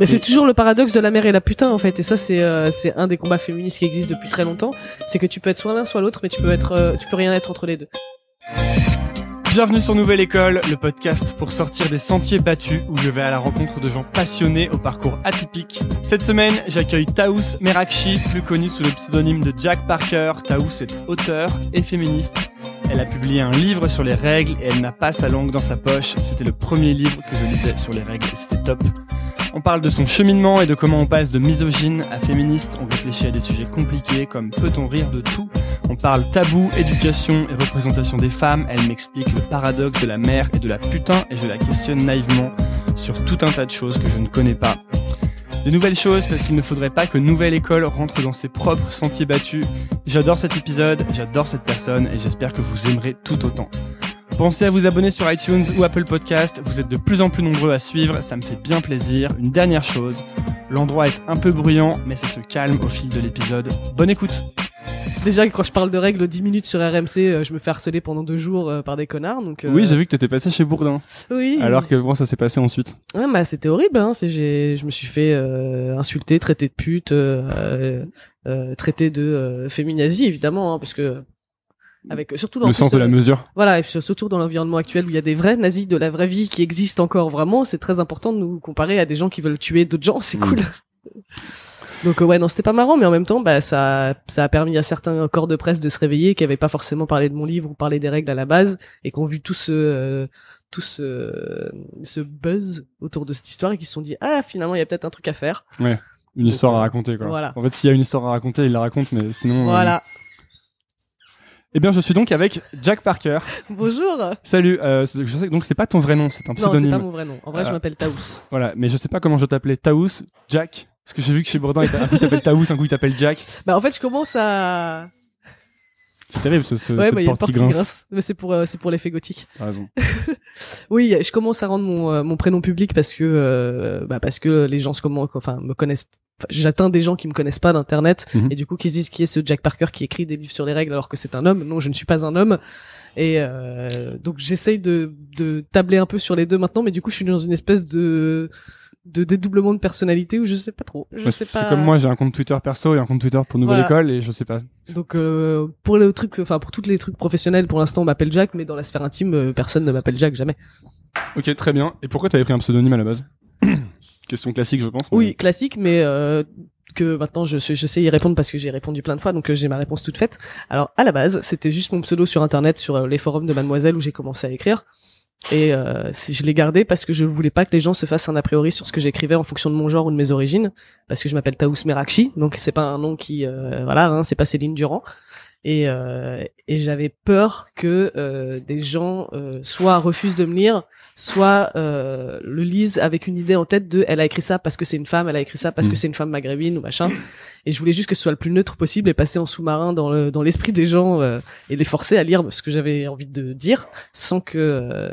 Mais c'est toujours le paradoxe de la mère et la putain en fait, et ça c'est un des combats féministes qui existent depuis très longtemps, c'est que tu peux être soit l'un soit l'autre, mais tu peux rien être entre les deux. Bienvenue sur Nouvelle École, le podcast pour sortir des sentiers battus où je vais à la rencontre de gens passionnés au parcours atypique. Cette semaine, j'accueille Taous Merakchi, plus connue sous le pseudonyme de Jack Parker. Taous est auteure et féministe. Elle a publié un livre sur les règles et elle n'a pas sa langue dans sa poche. C'était le premier livre que je lisais sur les règles et c'était top. On parle de son cheminement et de comment on passe de misogyne à féministe. On réfléchit à des sujets compliqués comme peut-on rire de tout. On parle tabou, éducation et représentation des femmes. Elle m'explique le paradoxe de la mère et de la putain et je la questionne naïvement sur tout un tas de choses que je ne connais pas. Des nouvelles choses parce qu'il ne faudrait pas que Nouvelle École rentre dans ses propres sentiers battus. J'adore cet épisode, j'adore cette personne et j'espère que vous aimerez tout autant. Pensez à vous abonner sur iTunes ou Apple Podcast, vous êtes de plus en plus nombreux à suivre, ça me fait bien plaisir. Une dernière chose, l'endroit est un peu bruyant, mais ça se calme au fil de l'épisode. Bonne écoute. Déjà quand je parle de règles 10 minutes sur RMC, je me fais harceler pendant 2 jours par des connards, donc... Oui, j'ai vu que t'étais passé chez Bourdin. Oui. Alors que bon, ça s'est passé ensuite. Ouais, bah c'était horrible, hein. Je me suis fait insulter, traiter de pute, traiter de féminazie, évidemment, hein, parce que... Avec surtout dans le sens de la mesure. Voilà, et puis surtout dans l'environnement actuel où il y a des vrais nazis de la vraie vie qui existent encore vraiment, c'est très important de nous comparer à des gens qui veulent tuer d'autres gens, c'est cool. Donc ouais, non, c'était pas marrant, mais en même temps, bah ça a permis à certains corps de presse de se réveiller qui avaient pas forcément parlé de mon livre ou parlé des règles à la base et qui ont vu tout ce buzz autour de cette histoire et qui se sont dit finalement il y a peut-être un truc à faire. Ouais, une histoire à raconter quoi. Voilà. En fait, s'il y a une histoire à raconter, il la raconte, mais sinon. Voilà. Eh bien, je suis donc avec Jack Parker. Bonjour. Salut. Je sais donc c'est pas ton vrai nom, c'est un pseudonyme. Non, c'est pas mon vrai nom. En vrai, je m'appelle Taous. Voilà, mais je sais pas comment je t'appelais. Taous, Jack. Parce que j'ai vu que chez Bourdin, un coup il t'appelle Taous, un coup il t'appelle Jack. Bah en fait, je commence à... C'est terrible ce ouais, porte y a une porte qui grince. Mais c'est pour l'effet gothique. T'as raison. Oui, je commence à rendre mon prénom public parce que les gens me connaissent. J'atteins des gens qui me connaissent pas d'internet et du coup qui se disent qui est ce Jack Parker qui écrit des livres sur les règles alors que c'est un homme. Non, je ne suis pas un homme. Et donc j'essaye de tabler un peu sur les deux maintenant, mais du coup je suis dans une espèce de dédoublement de personnalité où je sais pas trop. C'est comme moi, j'ai un compte Twitter perso et un compte Twitter pour Nouvelle École et je sais pas. Donc pour tous les trucs professionnels, pour l'instant on m'appelle Jack, mais dans la sphère intime, personne ne m'appelle Jack, jamais. Ok, très bien. Et pourquoi t'avais pris un pseudonyme à la base? Question classique, je pense. Oui, classique, mais que maintenant je sais y répondre parce que j'ai répondu plein de fois, donc j'ai ma réponse toute faite. Alors à la base, c'était juste mon pseudo sur internet, sur les forums de Mademoiselle où j'ai commencé à écrire. Et je l'ai gardé parce que je voulais pas que les gens se fassent un a priori sur ce que j'écrivais en fonction de mon genre ou de mes origines, parce que je m'appelle Taous Merakchi, donc c'est pas un nom qui c'est pas Céline Durand. Et j'avais peur que des gens soit refusent de me lire, soit le lisent avec une idée en tête de elle a écrit ça parce que c'est une femme, elle a écrit ça parce que c'est une femme maghrébine ou machin. Et je voulais juste que ce soit le plus neutre possible et passer en sous-marin dans l'esprit des gens et les forcer à lire ce que j'avais envie de dire sans que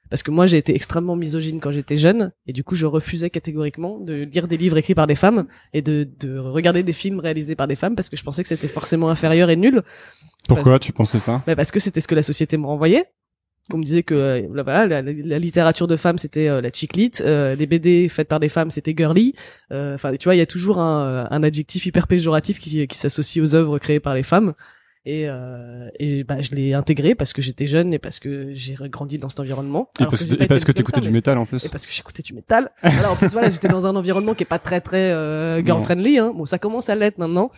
parce que moi j'ai été extrêmement misogyne quand j'étais jeune et du coup je refusais catégoriquement de lire des livres écrits par des femmes et de regarder des films réalisés par des femmes parce que je pensais que c'était forcément inférieur et nul. Pourquoi tu pensais ça? Parce que c'était ce que la société me renvoyait. On me disait que la littérature de femmes c'était la chick lit, les BD faites par des femmes c'était girly. Enfin tu vois, il y a toujours un adjectif hyper péjoratif qui s'associe aux œuvres créées par les femmes. Et je l'ai intégré parce que j'étais jeune et parce que j'ai grandi dans cet environnement. Et parce que t'écoutais du métal en plus. Et parce que j'écoutais du métal. Voilà, en plus j'étais dans un environnement qui est pas très girl friendly, hein. Bon, ça commence à l'être maintenant.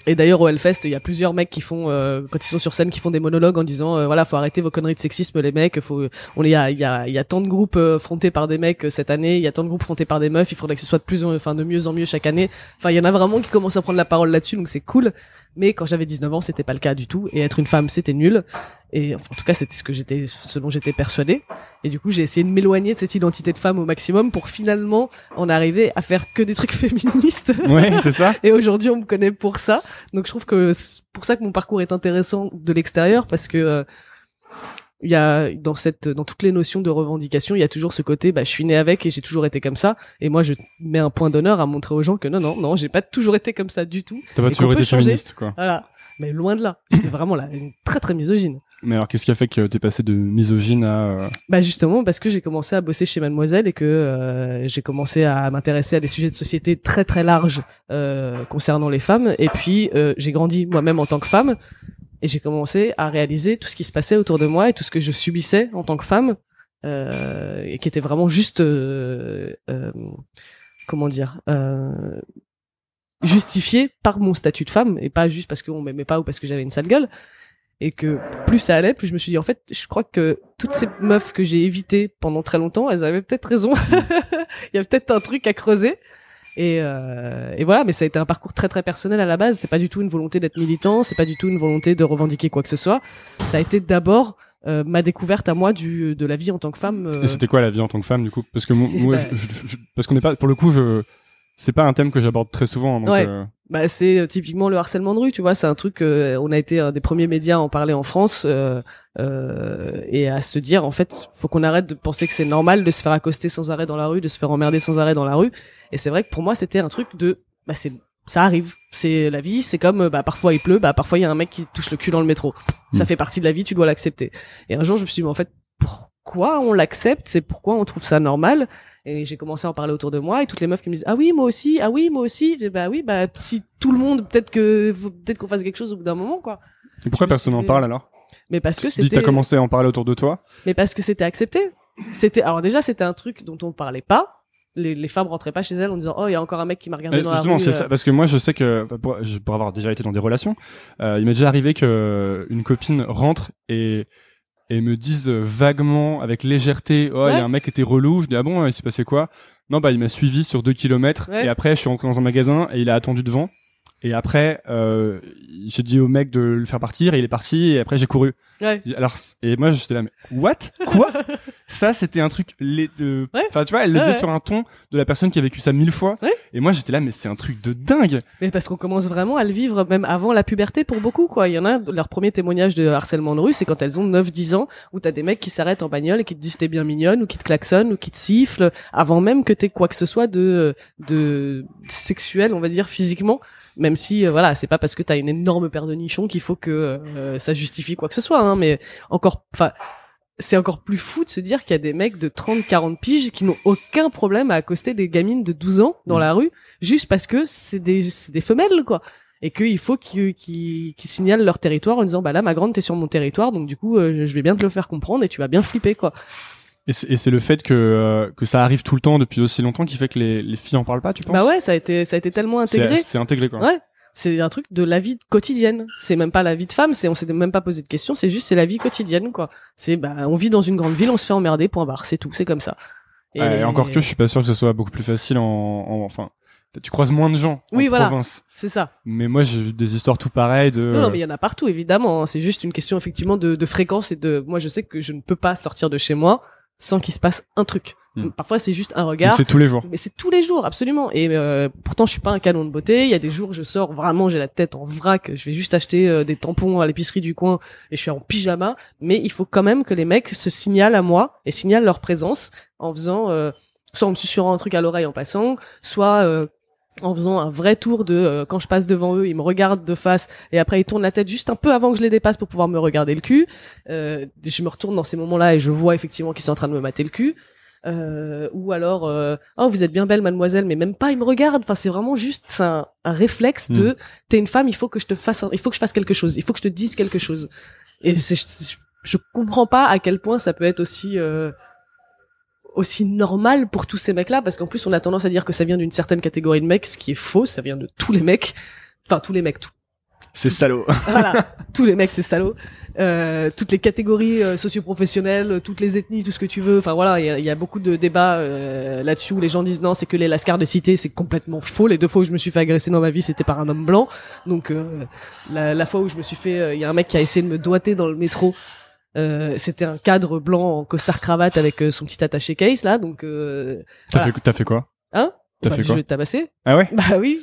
Et d'ailleurs au Hellfest, il y a plusieurs mecs qui font quand ils sont sur scène qui font des monologues en disant faut arrêter vos conneries de sexisme les mecs, il y a tant de groupes frontés par des mecs cette année, il y a tant de groupes frontés par des meufs, il faudrait que ce soit de mieux en mieux chaque année. Enfin, il y en a vraiment qui commencent à prendre la parole là-dessus, donc c'est cool. Mais quand j'avais 19 ans, c'était pas le cas du tout et être une femme, c'était nul. Et enfin, en tout cas, c'était ce dont j'étais persuadée. Et du coup, j'ai essayé de m'éloigner de cette identité de femme au maximum pour finalement en arriver à faire que des trucs féministes. Ouais, c'est ça. Et aujourd'hui, on me connaît pour ça. Donc, je trouve que c'est pour ça que mon parcours est intéressant de l'extérieur parce que il y a dans toutes les notions de revendication, il y a toujours ce côté je suis né avec et j'ai toujours été comme ça et moi je mets un point d'honneur à montrer aux gens que non, j'ai pas toujours été comme ça du tout. T'as pas toujours été féministe quoi. Voilà. Mais loin de là. J'étais vraiment là, très très misogyne. Mais alors, qu'est-ce qui a fait que t'es passé de misogyne à... Bah justement parce que j'ai commencé à bosser chez Mademoiselle et que j'ai commencé à m'intéresser à des sujets de société très très larges concernant les femmes. Et puis j'ai grandi moi-même en tant que femme et j'ai commencé à réaliser tout ce qui se passait autour de moi et tout ce que je subissais en tant que femme et qui était vraiment juste comment dire justifié par mon statut de femme et pas juste parce qu'on m'aimait pas ou parce que j'avais une sale gueule. Et que plus ça allait, plus je me suis dit, en fait, je crois que toutes ces meufs que j'ai évitées pendant très longtemps, elles avaient peut-être raison. Il y a peut-être un truc à creuser. Et voilà, mais ça a été un parcours très très personnel à la base. C'est pas du tout une volonté d'être militant, c'est pas du tout une volonté de revendiquer quoi que ce soit. Ça a été d'abord ma découverte à moi de la vie en tant que femme. Et c'était quoi la vie en tant que femme, du coup? Parce que moi, parce qu'on n'est pas, pour le coup, c'est pas un thème que j'aborde très souvent. Donc, ouais. Bah c'est typiquement le harcèlement de rue, tu vois, c'est un truc on a été un des premiers médias à en parler en France et à se dire en fait, faut qu'on arrête de penser que c'est normal de se faire accoster sans arrêt dans la rue, de se faire emmerder sans arrêt dans la rue. Et c'est vrai que pour moi, c'était un truc de ça arrive, c'est la vie, c'est comme parfois il pleut, parfois il y a un mec qui touche le cul dans le métro. Ça fait partie de la vie, tu dois l'accepter. Et un jour, je me suis dit mais en fait, pourquoi on l'accepte, c'est pourquoi on trouve ça normal. Et j'ai commencé à en parler autour de moi et toutes les meufs qui me disent ah oui moi aussi si tout le monde peut-être qu'on fasse quelque chose au bout d'un moment quoi. Et pourquoi personne n'en parle alors? Mais parce que t'as commencé à en parler autour de toi? Mais parce que c'était accepté. Alors déjà c'était un truc dont on parlait pas. Les femmes rentraient pas chez elles en disant oh il y a encore un mec qui m'a regardé dans la rue. Justement c'est ça, parce que moi je sais que pour avoir déjà été dans des relations, il m'est déjà arrivé que une copine rentre et me disent vaguement, avec légèreté, oh, il y a un mec qui était relou. Je dis, ah bon, il s'est passé quoi? Non, il m'a suivi sur 2 kilomètres. Et après, je suis rentré dans un magasin et il a attendu devant. Et après, j'ai dit au mec de le faire partir et il est parti et après j'ai couru. Ouais. Alors, et moi j'étais là, mais what? Quoi? Ça, c'était un truc, enfin, tu vois, elle le disait sur un ton de la personne qui a vécu ça 1000 fois. Ouais. Et moi j'étais là, mais c'est un truc de dingue. Mais parce qu'on commence vraiment à le vivre même avant la puberté pour beaucoup, quoi. Il y en a, leur premier témoignage de harcèlement de rue, c'est quand elles ont 9-10 ans, où t'as des mecs qui s'arrêtent en bagnole et qui te disent t'es bien mignonne, ou qui te klaxonnent, ou qui te sifflent, avant même que t'aies quoi que ce soit de sexuel, on va dire, physiquement. Même si voilà, c'est pas parce que t'as une énorme paire de nichons qu'il faut que ça justifie quoi que ce soit, hein, mais c'est encore plus fou de se dire qu'il y a des mecs de 30-40 piges qui n'ont aucun problème à accoster des gamines de 12 ans dans la rue juste parce que c'est des femelles quoi, et qu'il faut qu'ils signalent leur territoire en disant bah là ma grande t'es sur mon territoire donc du coup je vais bien te le faire comprendre et tu vas bien flipper quoi. Et c'est le fait que ça arrive tout le temps depuis aussi longtemps qui fait que les filles en parlent pas, tu penses? Bah ouais, ça a été tellement intégré. C'est intégré quoi. Ouais. C'est un truc de la vie quotidienne. C'est même pas la vie de femme, on s'est même pas posé de questions, c'est la vie quotidienne quoi. C'est on vit dans une grande ville, on se fait emmerder, point barre, c'est tout, c'est comme ça. Et encore que je suis pas sûr que ce soit beaucoup plus facile enfin tu croises moins de gens en province. C'est ça. Mais moi j'ai vu des histoires tout pareilles de Non mais il y en a partout évidemment, hein. C'est juste une question effectivement de fréquence et moi je sais que je ne peux pas sortir de chez moi sans qu'il se passe un truc. Parfois c'est juste un regard. Donc c'est tous les jours. Mais c'est tous les jours, absolument. Et pourtant je suis pas un canon de beauté. Il y a des jours je sors vraiment, j'ai la tête en vrac. Je vais juste acheter des tampons à l'épicerie du coin et je suis en pyjama. Mais il faut quand même que les mecs se signalent à moi et signalent leur présence en faisant soit en me susurrant un truc à l'oreille en passant, soit en faisant un vrai tour de quand je passe devant eux, ils me regardent de face et après ils tournent la tête juste un peu avant que je les dépasse pour pouvoir me regarder le cul. Je me retourne dans ces moments-là et je vois effectivement qu'ils sont en train de me mater le cul. Ou alors oh vous êtes bien belle mademoiselle, mais même pas ils me regardent. Enfin c'est vraiment juste un réflexe de t'es une femme, il faut que je fasse quelque chose, il faut que je te dise quelque chose. Et je comprends pas à quel point ça peut être aussi normal pour tous ces mecs-là, parce qu'en plus on a tendance à dire que ça vient d'une certaine catégorie de mecs, ce qui est faux, ça vient de tous les mecs. Enfin tous les mecs, c'est salaud. Voilà, tous les mecs c'est salaud. Toutes les catégories socio-professionnelles, toutes les ethnies, tout ce que tu veux. Enfin voilà, il y a beaucoup de débats là-dessus où les gens disent non, c'est que les lascars de cité, c'est complètement faux. Les 2 fois où je me suis fait agresser dans ma vie, c'était par un homme blanc. Donc la fois où je me suis fait, il y a un mec qui a essayé de me doigter dans le métro. C'était un cadre blanc en costard cravate avec son petit attaché case là. Donc t'as fait quoi? Hein? T'as fait quoi? Je vais te tabasser. Ah ouais? Bah oui.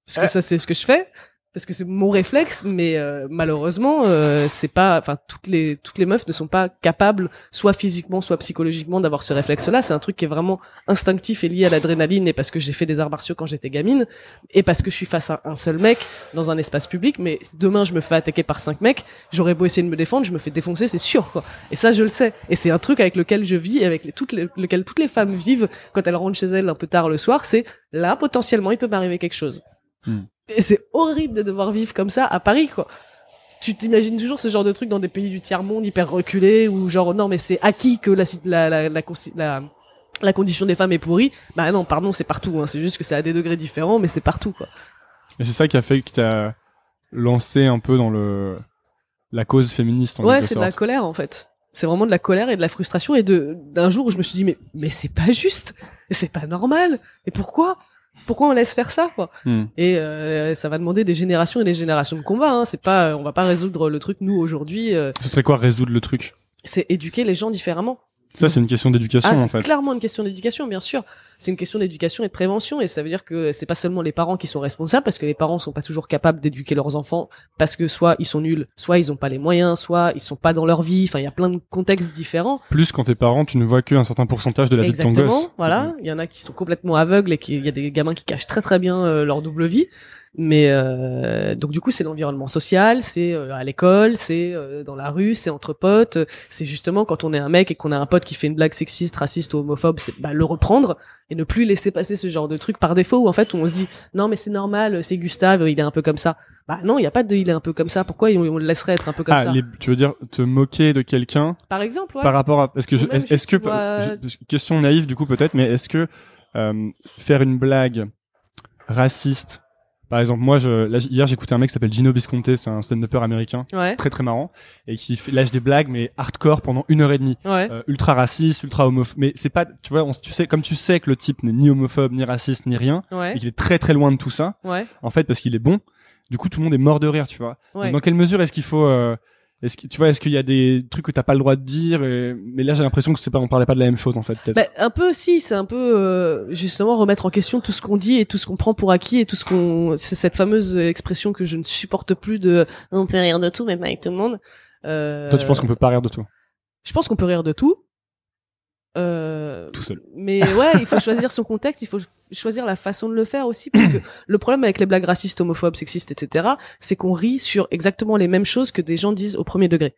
Parce que ça c'est ce que je fais. parce que c'est mon réflexe, mais malheureusement c'est pas, enfin toutes les meufs ne sont pas capables, soit physiquement soit psychologiquement, d'avoir ce réflexe-là. C'est un truc qui est vraiment instinctif et lié à l'adrénaline, et parce que j'ai fait des arts martiaux quand j'étais gamine, et parce que je suis face à un seul mec dans un espace public. Mais demain je me fais attaquer par 5 mecs, j'aurais beau essayer de me défendre, je me fais défoncer, c'est sûr quoi. Et ça je le sais, et c'est un truc avec lequel je vis, et avec lequel toutes les femmes vivent quand elles rentrent chez elles un peu tard le soir. C'est là potentiellement il peut m'arriver quelque chose. Et c'est horrible de devoir vivre comme ça à Paris, quoi. Tu t'imagines toujours ce genre de truc dans des pays du tiers-monde hyper reculés, où genre, non, mais c'est acquis que la condition des femmes est pourrie. Bah non, pardon, c'est partout, hein. C'est juste que c'est à des degrés différents, mais c'est partout, quoi. Et c'est ça qui a fait que t'as lancé un peu dans la cause féministe, en quelque c'est sorte. de la colère, en fait. C'est vraiment de la colère et de la frustration, et d'un jour où je me suis dit, mais c'est pas juste. Et c'est pas normal. Et pourquoi on laisse faire ça, quoi? Et ça va demander des générations et des générations de combats, hein. C'est pas, on va pas résoudre le truc nous aujourd'hui. Ce serait quoi résoudre le truc? C'est éduquer les gens différemment. Ça, c'est une question d'éducation, en fait. C'est clairement une question d'éducation, bien sûr. C'est une question d'éducation et de prévention, et ça veut dire que c'est pas seulement les parents qui sont responsables, parce que les parents sont pas toujours capables d'éduquer leurs enfants, parce que soit ils sont nuls, soit ils ont pas les moyens, soit ils sont pas dans leur vie. Enfin, il y a plein de contextes différents. Plus quand t'es parent, tu ne vois qu'un certain pourcentage de la vie de ton gosse. Exactement, voilà. Il y en a qui sont complètement aveugles, et il y a des gamins qui cachent très très bien leur double vie. Mais donc du coup c'est l'environnement social, c'est à l'école, c'est dans la rue, c'est entre potes, c'est justement quand on est un mec et qu'on a un pote qui fait une blague sexiste, raciste ou homophobe, c'est le reprendre et ne plus laisser passer ce genre de truc par défaut, où en fait où on se dit non mais c'est normal, c'est Gustave, il est un peu comme ça. Bah non, il y a pas de il est un peu comme ça, pourquoi on le laisserait être un peu comme ça? Tu veux dire te moquer de quelqu'un par exemple, ouais. Par rapport à, parce que question naïve du coup peut-être, mais est-ce que faire une blague raciste, par exemple, moi, hier, j'écoutais un mec qui s'appelle Gino Visconti, c'est un stand-upper américain, très très marrant, et qui lâche des blagues, mais hardcore pendant 1h30. Ultra raciste, ultra homophobe. Mais c'est pas, tu vois, comme tu sais que le type n'est ni homophobe, ni raciste, ni rien, et qu'il est très très loin de tout ça, en fait, parce qu'il est bon, du coup, tout le monde est mort de rire, tu vois. Donc, dans quelle mesure est-ce qu'il faut, est-ce qu'il y a des trucs que t'as pas le droit de dire, mais là j'ai l'impression que on parlait pas de la même chose en fait, peut-être. Un peu si, c'est un peu justement remettre en question tout ce qu'on dit et tout ce qu'on prend pour acquis et tout ce c'est cette fameuse expression que je ne supporte plus de on peut rire de tout mais pas avec tout le monde. Toi tu penses qu'on peut pas rire de tout? Je pense qu'on peut rire de tout. Tout seul. Mais ouais, il faut choisir son contexte, il faut choisir la façon de le faire aussi, parce que le problème avec les blagues racistes, homophobes, sexistes, etc., c'est qu'on rit sur exactement les mêmes choses que des gens disent au premier degré.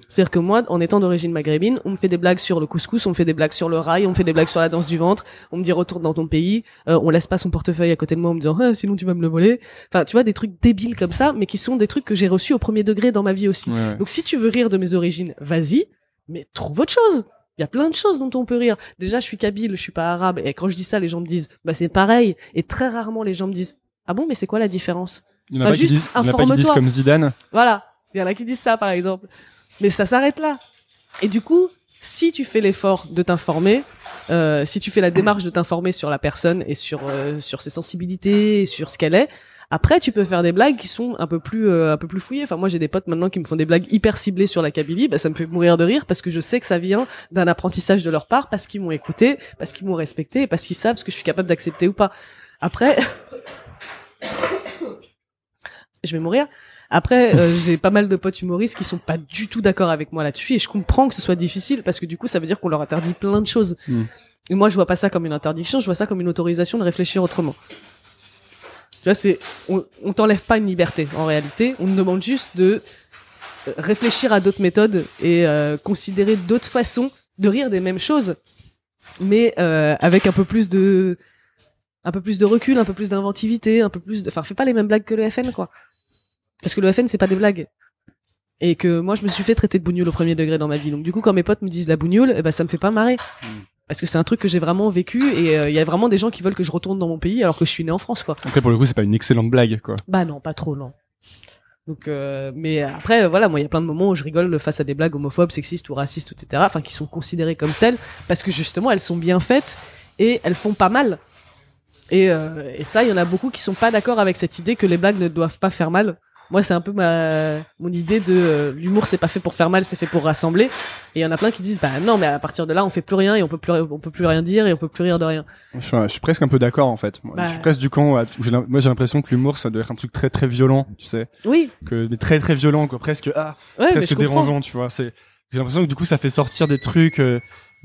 C'est-à-dire que moi, en étant d'origine maghrébine, on me fait des blagues sur le couscous, on me fait des blagues sur le rail, on me fait des blagues sur la danse du ventre, on me dit retourne dans ton pays, on laisse pas son portefeuille à côté de moi en me disant sinon tu vas me le voler. Enfin, tu vois, des trucs débiles comme ça, mais qui sont des trucs que j'ai reçus au premier degré dans ma vie aussi. Ouais. Donc si tu veux rire de mes origines, vas-y, mais trouve autre chose. Il y a plein de choses dont on peut rire. Déjà, je suis kabyle, je suis pas arabe. Et quand je dis ça, les gens me disent, c'est pareil. Et très rarement, les gens me disent, ah bon, mais c'est quoi la différence? Il y en a pas qui disent comme Zidane. Voilà. Il y en a qui disent ça, par exemple. Mais ça s'arrête là. Et du coup, si tu fais l'effort de t'informer, si tu fais la démarche de t'informer sur la personne et sur ses sensibilités et sur ce qu'elle est, après, tu peux faire des blagues qui sont un peu plus fouillées. Enfin, moi, j'ai des potes maintenant qui me font des blagues hyper ciblées sur la Kabylie. Ça me fait mourir de rire parce que je sais que ça vient d'un apprentissage de leur part, parce qu'ils m'ont écouté, parce qu'ils m'ont respecté, parce qu'ils savent ce que je suis capable d'accepter ou pas. Après, je vais mourir. Après, j'ai pas mal de potes humoristes qui sont pas du tout d'accord avec moi là-dessus, et je comprends que ce soit difficile parce que du coup, ça veut dire qu'on leur interdit plein de choses. Et moi, je vois pas ça comme une interdiction, je vois ça comme une autorisation de réfléchir autrement. Tu vois, on t'enlève pas une liberté. En réalité, on te demande juste de réfléchir à d'autres méthodes et considérer d'autres façons de rire des mêmes choses, mais avec un peu plus de recul, un peu plus d'inventivité, fais pas les mêmes blagues que le FN, quoi. Parce que le FN, c'est pas des blagues. Et que moi, je me suis fait traiter de bougnoule au premier degré dans ma vie. Donc du coup, quand mes potes me disent la bougnoule, ça me fait pas marrer. Parce que c'est un truc que j'ai vraiment vécu, et il y a vraiment des gens qui veulent que je retourne dans mon pays alors que je suis né en France, quoi. Après, pour le coup, c'est pas une excellente blague, quoi. Non, pas trop, non. Donc, mais après, voilà, moi, il y a plein de moments où je rigole face à des blagues homophobes, sexistes ou racistes, etc. Enfin, qui sont considérées comme telles parce que justement, elles sont bien faites et elles font pas mal. Et ça, il y en a beaucoup qui sont pas d'accord avec cette idée que les blagues ne doivent pas faire mal. Moi, c'est un peu mon idée de l'humour, c'est pas fait pour faire mal, c'est fait pour rassembler. Et il y en a plein qui disent, bah non, mais à partir de là, on fait plus rien et on peut plus rien dire et on peut plus rire de rien. Je suis presque un peu d'accord en fait. Moi, je suis presque du camp où moi j'ai l'impression que l'humour ça doit être un truc très très violent, tu sais. Oui. Mais très très violent quoi, presque presque dérangeant, tu vois. J'ai l'impression que du coup ça fait sortir des trucs,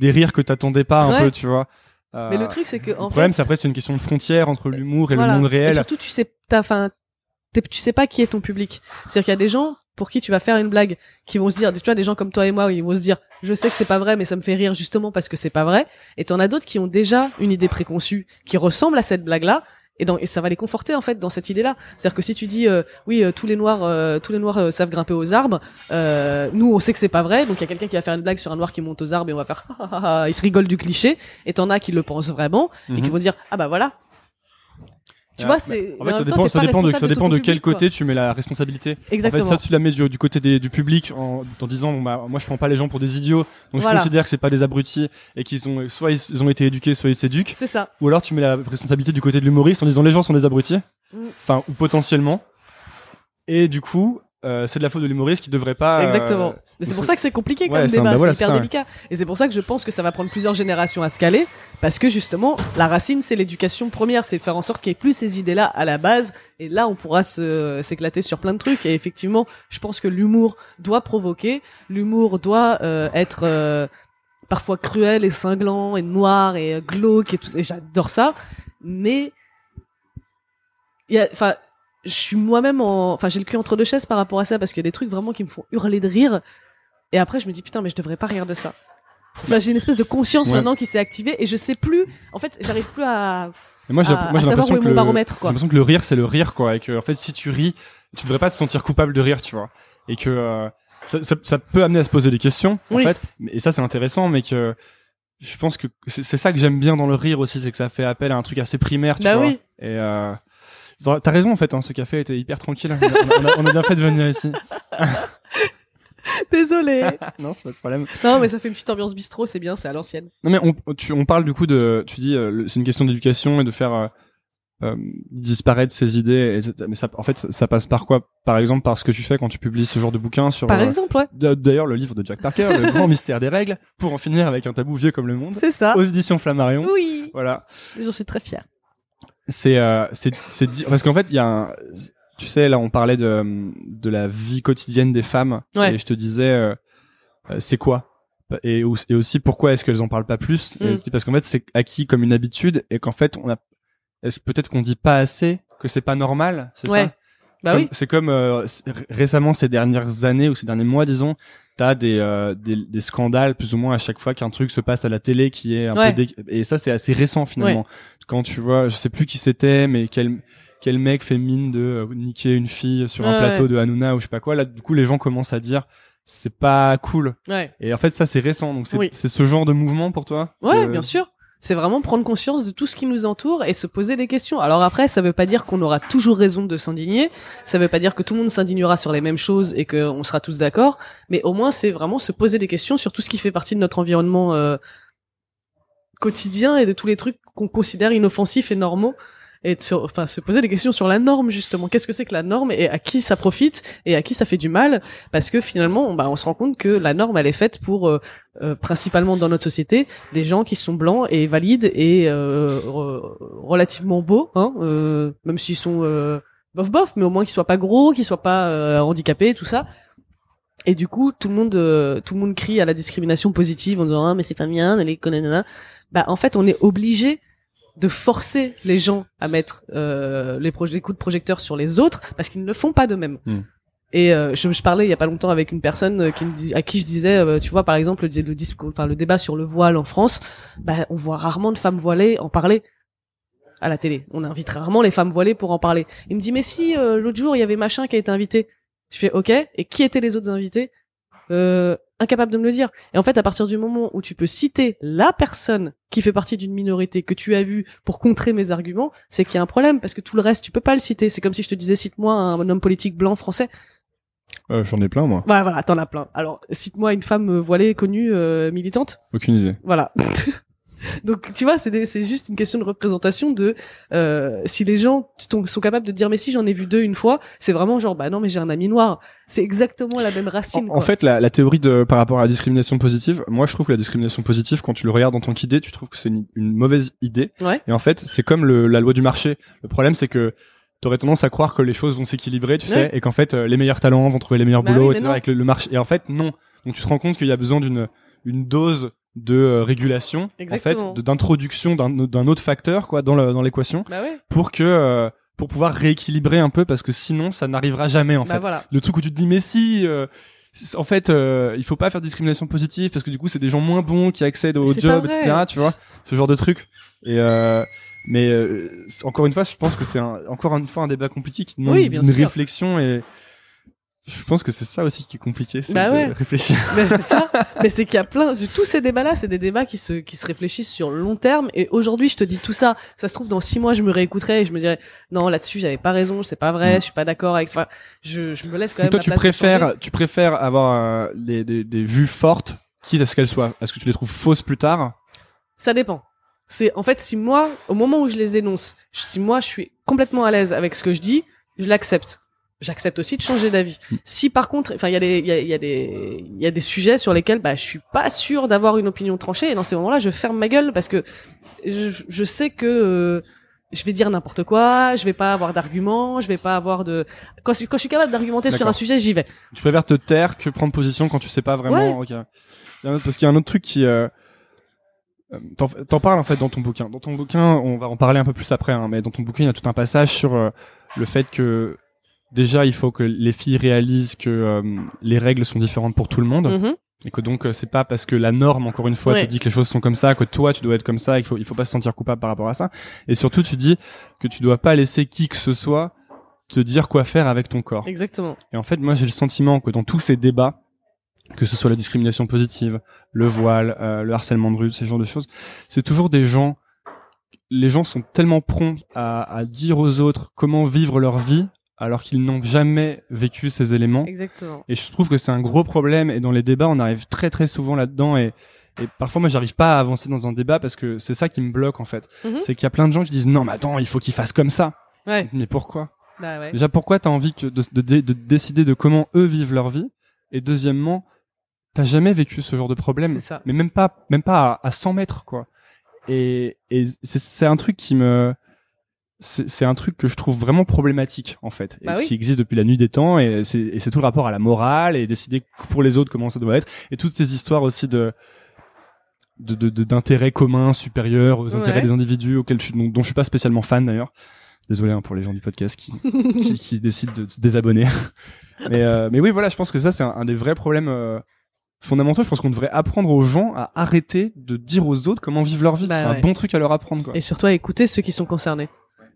des rires que t'attendais pas un peu, tu vois. Mais le truc c'est que le problème c'est après c'est une question de frontière entre l'humour et le monde réel. Et surtout tu sais pas qui est ton public. C'est-à-dire qu'il y a des gens pour qui tu vas faire une blague, qui vont se dire, tu vois, des gens comme toi et moi, ils vont se dire, je sais que c'est pas vrai, mais ça me fait rire justement parce que c'est pas vrai. Et t'en as d'autres qui ont déjà une idée préconçue, qui ressemble à cette blague-là, et ça va les conforter en fait dans cette idée-là. C'est-à-dire que si tu dis, tous les noirs savent grimper aux arbres, nous on sait que c'est pas vrai, donc il y a quelqu'un qui va faire une blague sur un noir qui monte aux arbres et on va faire, ils se rigolent du cliché. Et t'en as qui le pensent vraiment et qui vont dire, ah bah voilà. Tu vois, c'est. En fait, ça dépend de quel côté tu mets la responsabilité. Exactement. En fait, ça, tu la mets du côté du public en disant, bon, bah, moi, je prends pas les gens pour des idiots, donc je considère que c'est pas des abrutis et qu'ils ont, soit ils ont été éduqués, soit ils s'éduquent. C'est ça. Ou alors, tu mets la responsabilité du côté de l'humoriste en disant, les gens sont des abrutis. Enfin, ou potentiellement. Et du coup, c'est de la faute de l'humoriste qui devrait pas. Exactement. Mais c'est pour ça que c'est compliqué comme débat, c'est hyper délicat. Et c'est pour ça que je pense que ça va prendre plusieurs générations à se caler, parce que justement, la racine, c'est l'éducation première, c'est faire en sorte qu'il n'y ait plus ces idées-là à la base, et là, on pourra s'éclater sur plein de trucs, et effectivement, je pense que l'humour doit provoquer, l'humour doit être parfois cruel et cinglant, et noir, et glauque, et tout ça, et j'adore ça, mais je suis moi-même j'ai le cul entre deux chaises par rapport à ça, parce qu'il y a des trucs vraiment qui me font hurler de rire. Et après, je me dis, putain, mais je devrais pas rire de ça. Enfin, j'ai une espèce de conscience maintenant qui s'est activée et je sais plus, en fait, j'arrive plus à savoir où est mon baromètre, quoi. J'ai l'impression que le rire, c'est le rire, quoi. Et que, en fait, si tu ris, tu devrais pas te sentir coupable de rire, tu vois. Et que, ça peut amener à se poser des questions, en fait. Et ça, c'est intéressant, mais que, je pense que c'est ça que j'aime bien dans le rire aussi, c'est que ça fait appel à un truc assez primaire, tu vois. Oui. Et, t'as raison, en fait, ce café était hyper tranquille. On a bien fait de venir ici. Désolé. Non, c'est pas de problème. Non, mais ça fait une petite ambiance bistrot, c'est bien, c'est à l'ancienne. Non, mais on parle du coup tu dis, c'est une question d'éducation et de faire disparaître ces idées. Mais ça, en fait, ça passe par quoi? Par exemple, par ce que tu fais quand tu publies ce genre de bouquin sur. Par exemple, ouais. D'ailleurs, le livre de Jack Parker, Le grand mystère des règles, pour en finir avec un tabou vieux comme le monde. C'est ça. Aux éditions Flammarion. Oui. Voilà. J'en suis très fière. Parce qu'en fait, il y a tu sais, là, on parlait de la vie quotidienne des femmes. Ouais. Et je te disais, c'est quoi? Et aussi, pourquoi est-ce qu'elles en parlent pas plus? Parce qu'en fait, c'est acquis comme une habitude et qu'en fait, peut-être qu'on dit pas assez que c'est pas normal, c'est ça? Bah oui. C'est comme récemment, ces dernières années ou ces derniers mois, disons, t'as des scandales plus ou moins à chaque fois qu'un truc se passe à la télé qui est un peu et ça c'est assez récent finalement. Quand tu vois, je sais plus qui c'était, mais quel mec fait mine de niquer une fille sur un plateau de Hanouna ou je sais pas quoi, là du coup les gens commencent à dire c'est pas cool. Et en fait ça c'est récent, donc c'est ce genre de mouvement pour toi? Bien sûr. C'est vraiment prendre conscience de tout ce qui nous entoure et se poser des questions. Alors après, ça veut pas dire qu'on aura toujours raison de s'indigner. Ça veut pas dire que tout le monde s'indignera sur les mêmes choses et qu'on sera tous d'accord. Mais au moins, c'est vraiment se poser des questions sur tout ce qui fait partie de notre environnement quotidien et de tous les trucs qu'on considère inoffensifs et normaux. Et se poser des questions sur la norme, justement. Qu'est-ce que c'est que la norme et à qui ça profite et à qui ça fait du mal? Parce que finalement, on se rend compte que la norme, elle est faite pour, principalement dans notre société, les gens qui sont blancs et valides et relativement beaux, hein, même s'ils sont bof, mais au moins qu'ils soient pas gros, qu'ils soient pas handicapés, tout ça. Et du coup, tout le monde crie à la discrimination positive en disant, ah, mais c'est pas bien, elle est connaît, bah, en fait, on est obligé de forcer les gens à mettre les coups de projecteur sur les autres parce qu'ils ne le font pas d'eux-mêmes. Et je parlais il y a pas longtemps avec une personne à qui je disais, tu vois, par exemple, le débat sur le voile en France, bah on voit rarement de femmes voilées en parler à la télé. On invite rarement les femmes voilées pour en parler. Il me dit mais si l'autre jour il y avait machin qui a été invité. Je fais OK, et qui étaient les autres invités? Incapable de me le dire. Et en fait, à partir du moment où tu peux citer la personne qui fait partie d'une minorité que tu as vue pour contrer mes arguments, c'est qu'il y a un problème, parce que tout le reste, tu peux pas le citer. C'est comme si je te disais, cite-moi un homme politique blanc français. J'en ai plein, moi. Bah voilà, t'en as plein. Alors, cite-moi une femme voilée, connue, militante. Aucune idée. Voilà. Donc tu vois, c'est juste une question de représentation de si les gens sont capables de dire mais si j'en ai vu 2 une fois, c'est vraiment genre bah non mais j'ai un ami noir. C'est exactement la même racine. En fait, la théorie par rapport à la discrimination positive, moi je trouve que la discrimination positive, quand tu le regardes en tant qu'idée, tu trouves que c'est une mauvaise idée. Ouais. Et en fait, c'est comme la loi du marché. Le problème, c'est que t'aurais tendance à croire que les choses vont s'équilibrer, tu sais, et qu'en fait les meilleurs talents vont trouver les meilleurs boulots, etc. avec le marché. Et en fait, non. Donc tu te rends compte qu'il y a besoin d'une dose de régulation, exactement. en fait, d'introduction d'un autre facteur, quoi, dans l'équation, bah ouais. pour pouvoir rééquilibrer un peu, parce que sinon ça n'arrivera jamais en fait. Voilà. Le truc où tu te dis mais si en fait il faut pas faire de discrimination positive parce que du coup c'est des gens moins bons qui accèdent au job, etc. Tu vois, ce genre de truc. Et mais encore une fois, je pense que c'est encore une fois un débat compliqué qui demande une réflexion, et je pense que c'est ça aussi qui est compliqué, c'est de réfléchir. Mais c'est ça. Mais c'est qu'il y a tous ces débats-là, c'est des débats qui se réfléchissent sur le long terme. Et aujourd'hui, je te dis tout ça. Ça se trouve, dans 6 mois, je me réécouterai et je me dirais, non, là-dessus, j'avais pas raison, c'est pas vrai, je suis pas d'accord avec ça. Je me laisse quand même toi, la place tu préfères avoir des vues fortes, quitte à ce qu'elles soient. Est-ce que tu les trouves fausses plus tard? Ça dépend. C'est, en fait, si moi, au moment où je les énonce, si moi, je suis complètement à l'aise avec ce que je dis, je l'accepte. J'accepte aussi de changer d'avis. Si par contre, enfin, il y a des sujets sur lesquels, bah, je suis pas sûr d'avoir une opinion tranchée, et dans ces moments-là, je ferme ma gueule parce que je sais que je vais dire n'importe quoi, je vais pas avoir d'arguments, je vais pas avoir de quand je suis capable d'argumenter sur un sujet, j'y vais. Tu préfères te taire que prendre position quand tu sais pas vraiment. Ouais. Okay. Parce qu'il y a un autre truc qui t'en parles en fait dans ton bouquin. Dans ton bouquin, on va en parler un peu plus après, hein, mais dans ton bouquin, il y a tout un passage sur le fait que déjà, il faut que les filles réalisent que les règles sont différentes pour tout le monde, et que donc c'est pas parce que la norme, encore une fois, te dit que les choses sont comme ça, que toi tu dois être comme ça, et il faut pas se sentir coupable par rapport à ça. Et surtout, tu dis que tu dois pas laisser qui que ce soit te dire quoi faire avec ton corps. Exactement. Et en fait, moi, j'ai le sentiment que dans tous ces débats, que ce soit la discrimination positive, le voile, le harcèlement de rue, ces genres de choses, c'est toujours les gens sont tellement prompts à dire aux autres comment vivre leur vie, alors qu'ils n'ont jamais vécu ces éléments. Exactement. Et je trouve que c'est un gros problème, et dans les débats, on arrive très très souvent là-dedans, et parfois moi j'arrive pas à avancer dans un débat parce que c'est ça qui me bloque en fait. C'est qu'il y a plein de gens qui disent non mais attends, il faut qu'ils fassent comme ça. Ouais. Mais pourquoi? Bah ouais. Déjà, pourquoi t'as envie de décider de comment eux vivent leur vie? Et deuxièmement, t'as jamais vécu ce genre de problème. C'est ça. Mais même pas à 100 mètres, quoi. Et c'est un truc c'est un truc que je trouve vraiment problématique, en fait. Bah qui existe depuis la nuit des temps, et c'est tout le rapport à la morale, et décider pour les autres comment ça doit être. Et toutes ces histoires aussi d'intérêts communs supérieurs aux intérêts des individus dont je suis pas spécialement fan d'ailleurs. Désolé pour les gens du podcast qui décident de se désabonner. Mais oui, voilà, je pense que ça c'est un des vrais problèmes fondamentaux. Je pense qu'on devrait apprendre aux gens à arrêter de dire aux autres comment vivre leur vie. C'est un bon truc à leur apprendre, quoi. Et surtout à écouter ceux qui sont concernés.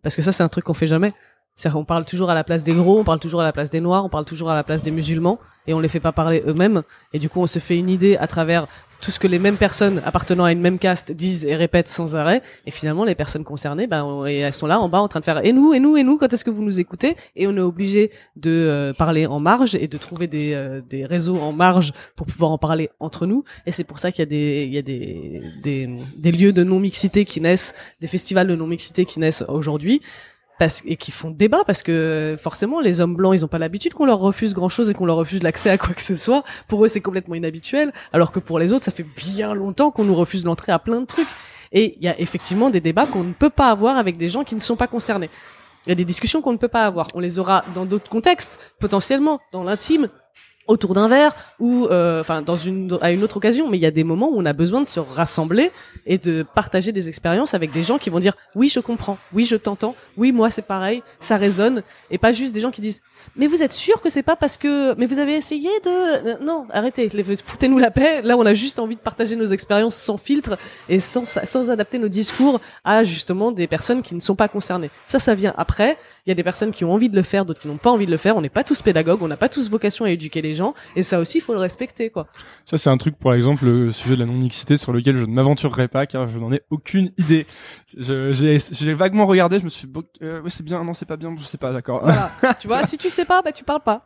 Parce que ça c'est un truc qu'on fait jamais. C'est-à-dire qu'on parle toujours à la place des gros, on parle toujours à la place des noirs, on parle toujours à la place des musulmans, et on les fait pas parler eux-mêmes. Et du coup, on se fait une idée à travers tout ce que les mêmes personnes appartenant à une même caste disent et répètent sans arrêt. Et finalement, les personnes concernées, elles sont là en bas en train de faire et nous, quand est-ce que vous nous écoutez? Et on est obligé de parler en marge et de trouver des réseaux en marge pour pouvoir en parler entre nous. Et c'est pour ça qu'il y a des lieux de non-mixité qui naissent, des festivals de non-mixité qui naissent aujourd'hui. Et qui font débat parce que forcément les hommes blancs ils ont pas l'habitude qu'on leur refuse grand chose et qu'on leur refuse l'accès à quoi que ce soit. Pour eux c'est complètement inhabituel, alors que pour les autres ça fait bien longtemps qu'on nous refuse l'entrée à plein de trucs. Et il y a effectivement des débats qu'on ne peut pas avoir avec des gens qui ne sont pas concernés. Il y a des discussions qu'on ne peut pas avoir. On les aura dans d'autres contextes, potentiellement dans l'intime, autour d'un verre ou à une autre occasion, mais il y a des moments où on a besoin de se rassembler et de partager des expériences avec des gens qui vont dire oui je comprends, oui je t'entends, oui moi c'est pareil, ça résonne, et pas juste des gens qui disent mais vous êtes sûr que c'est pas parce que mais vous avez essayé de non arrêtez, foutez-nous la paix. Là on a juste envie de partager nos expériences sans filtre et sans adapter nos discours à justement des personnes qui ne sont pas concernées. Ça vient après. Il y a des personnes qui ont envie de le faire, d'autres qui n'ont pas envie de le faire. On n'est pas tous pédagogues, on n'a pas tous vocation à éduquer les gens, et ça aussi, il faut le respecter, quoi. Ça, c'est un truc, par exemple, le sujet de la non-mixité sur lequel je ne m'aventurerai pas, car je n'en ai aucune idée. J'ai vaguement regardé, je me suis dit, oui, c'est bien, non, c'est pas bien, je sais pas, d'accord. Voilà. Tu vois, si tu sais pas, tu parles pas.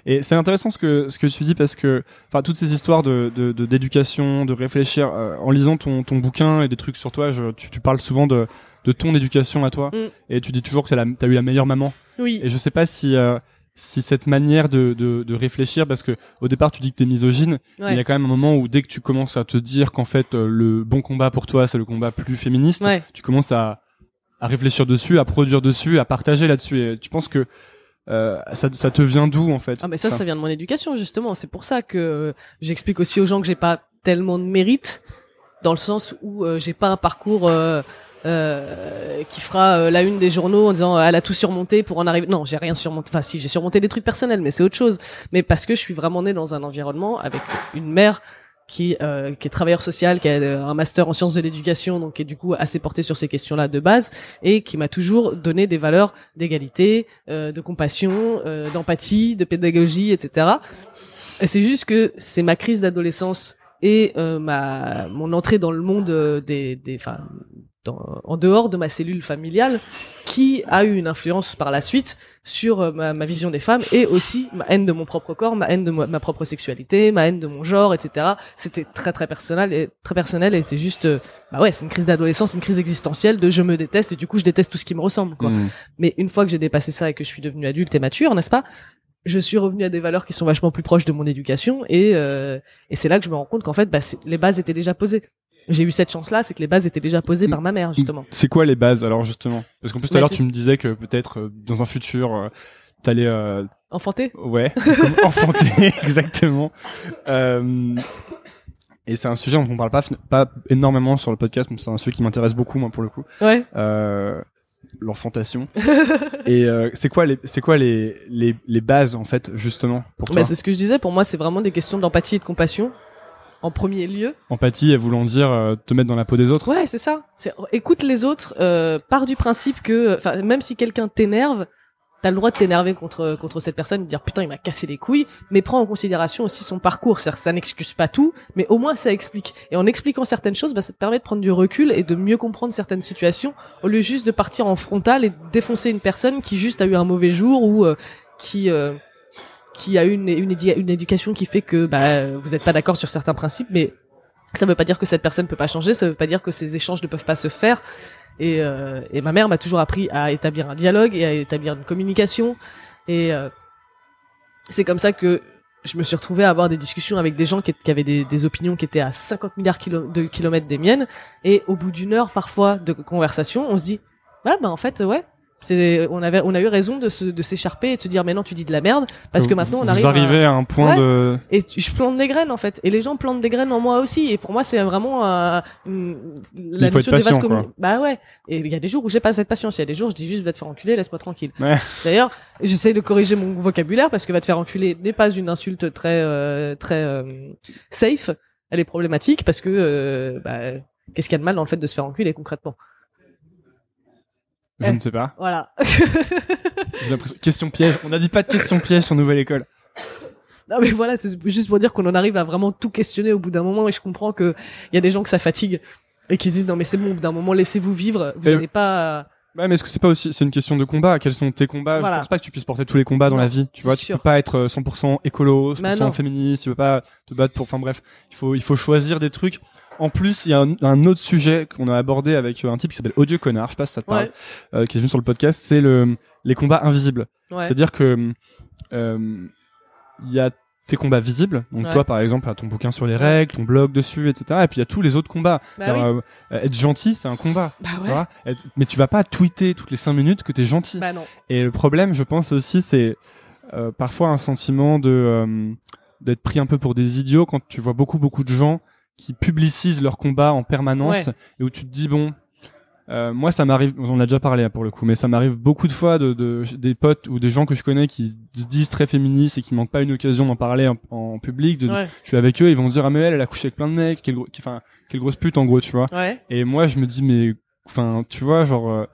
Et c'est intéressant ce que tu dis parce que, enfin, toutes ces histoires d'éducation, de réfléchir, en lisant ton bouquin et des trucs sur toi, tu parles souvent de ton éducation à toi, et tu dis toujours que t'as eu la meilleure maman. Oui. Et je sais pas si cette manière de réfléchir, parce que au départ tu dis que t'es misogyne, il y a quand même un moment où dès que tu commences à te dire qu'en fait le bon combat pour toi c'est le combat plus féministe, tu commences à réfléchir dessus, à produire dessus, à partager là-dessus. Et tu penses que ça te vient d'où en fait? Ah mais ça vient de mon éducation justement. C'est pour ça que j'explique aussi aux gens que j'ai pas tellement de mérite, dans le sens où j'ai pas un parcours qui fera la une des journaux en disant elle a tout surmonté pour en arriver. Non, j'ai rien surmonté. Enfin si, j'ai surmonté des trucs personnels, mais c'est autre chose. Mais parce que je suis vraiment née dans un environnement avec une mère qui est travailleur social, qui a un master en sciences de l'éducation, donc qui est du coup assez porté sur ces questions-là de base, et qui m'a toujours donné des valeurs d'égalité, de compassion, d'empathie, de pédagogie, etc. Et c'est juste que c'est ma crise d'adolescence et mon entrée dans le monde en dehors de ma cellule familiale qui a eu une influence par la suite sur ma vision des femmes, et aussi ma haine de mon propre corps, ma haine de ma propre sexualité, ma haine de mon genre, etc. C'était très très personnel et c'est juste c'est une crise d'adolescence, une crise existentielle de je me déteste et du coup je déteste tout ce qui me ressemble, quoi. Mais une fois que j'ai dépassé ça et que je suis devenue adulte et mature, n'est-ce pas, je suis revenue à des valeurs qui sont vachement plus proches de mon éducation, et c'est là que je me rends compte qu'en fait les bases étaient déjà posées. J'ai eu cette chance-là, c'est que les bases étaient déjà posées par ma mère, justement. C'est quoi les bases, alors, justement? Parce qu'en plus, tout à l'heure, tu me disais que peut-être, dans un futur, t'allais... Enfanter? Ouais, enfanter, exactement. Et c'est un sujet dont on parle pas énormément sur le podcast, mais c'est un sujet qui m'intéresse beaucoup, moi, pour le coup. Ouais. L'enfantation. Et c'est quoi les bases, en fait, justement, pour toi? C'est ce que je disais, pour moi, c'est vraiment des questions d'empathie et de compassion. En premier lieu. Empathie, voulant dire te mettre dans la peau des autres. Ouais, c'est ça. Écoute les autres, pars du principe que, enfin, même si quelqu'un t'énerve, t'as le droit de t'énerver contre cette personne, de dire putain il m'a cassé les couilles, mais prends en considération aussi son parcours. C'est-à-dire que ça n'excuse pas tout, mais au moins ça explique. Et en expliquant certaines choses, ça te permet de prendre du recul et de mieux comprendre certaines situations, au lieu juste de partir en frontal et de défoncer une personne qui juste a eu un mauvais jour ou qui a une éducation qui fait que vous n'êtes pas d'accord sur certains principes, mais ça veut pas dire que cette personne peut pas changer, ça veut pas dire que ces échanges ne peuvent pas se faire. Et ma mère m'a toujours appris à établir un dialogue et à établir une communication, et c'est comme ça que je me suis retrouvée à avoir des discussions avec des gens qui avaient des opinions qui étaient à 50 milliards de kilomètres des miennes, et au bout d'une heure parfois de conversation, on se dit en fait on a eu raison de s'écharper et de se dire mais non, tu dis de la merde, parce que maintenant on arrive à un point de... Et je plante des graines en fait, et les gens plantent des graines en moi aussi, et pour moi c'est vraiment la notion des vases communicants. Et il y a des jours où j'ai pas cette patience, il y a des jours où je dis juste va te faire enculer, laisse-moi tranquille. D'ailleurs j'essaie de corriger mon vocabulaire, parce que va te faire enculer n'est pas une insulte très safe, elle est problématique, parce que qu'est-ce qu'il y a de mal dans le fait de se faire enculer concrètement? Je ne sais pas. Voilà. J'ai l'impression... Question piège. On n'a dit pas de question piège sur Nouvelle École. Non mais voilà, c'est juste pour dire qu'on en arrive à vraiment tout questionner au bout d'un moment, et je comprends que il y a des gens que ça fatigue et qui se disent non mais c'est bon, au bout d'un moment laissez-vous vivre, vous n'allez pas... Ouais, mais est-ce que c'est pas aussi, c'est une question de combat? Quels sont tes combats? Voilà. Je pense pas que tu puisses porter tous les combats dans la vie. Tu vois, tu peux pas être 100% écolo, 100% féministe, tu peux pas te battre pour, enfin bref, il faut choisir des trucs. En plus, il y a un autre sujet qu'on a abordé avec un type qui s'appelle Odieux Connard, je sais pas si ça te parle, qui est venu sur le podcast, c'est les combats invisibles. Ouais. C'est-à-dire que il y a tes combats visibles, donc toi par exemple, ton bouquin sur les règles, ton blog dessus, etc. Et puis il y a tous les autres combats. Être gentil, c'est un combat. Mais tu vas pas tweeter toutes les 5 minutes que t'es gentil. Non. Et le problème, je pense aussi, c'est parfois un sentiment d'être pris un peu pour des idiots quand tu vois beaucoup de gens qui publicisent leurs combats en permanence, et où tu te dis moi ça m'arrive, on en a déjà parlé pour le coup, mais ça m'arrive beaucoup de fois des potes ou des gens que je connais qui se disent très féministes et qui manquent pas une occasion d'en parler en public, je suis avec eux, ils vont me dire elle a couché avec plein de mecs, quelle grosse pute en gros, tu vois. Et moi je me dis mais enfin tu vois genre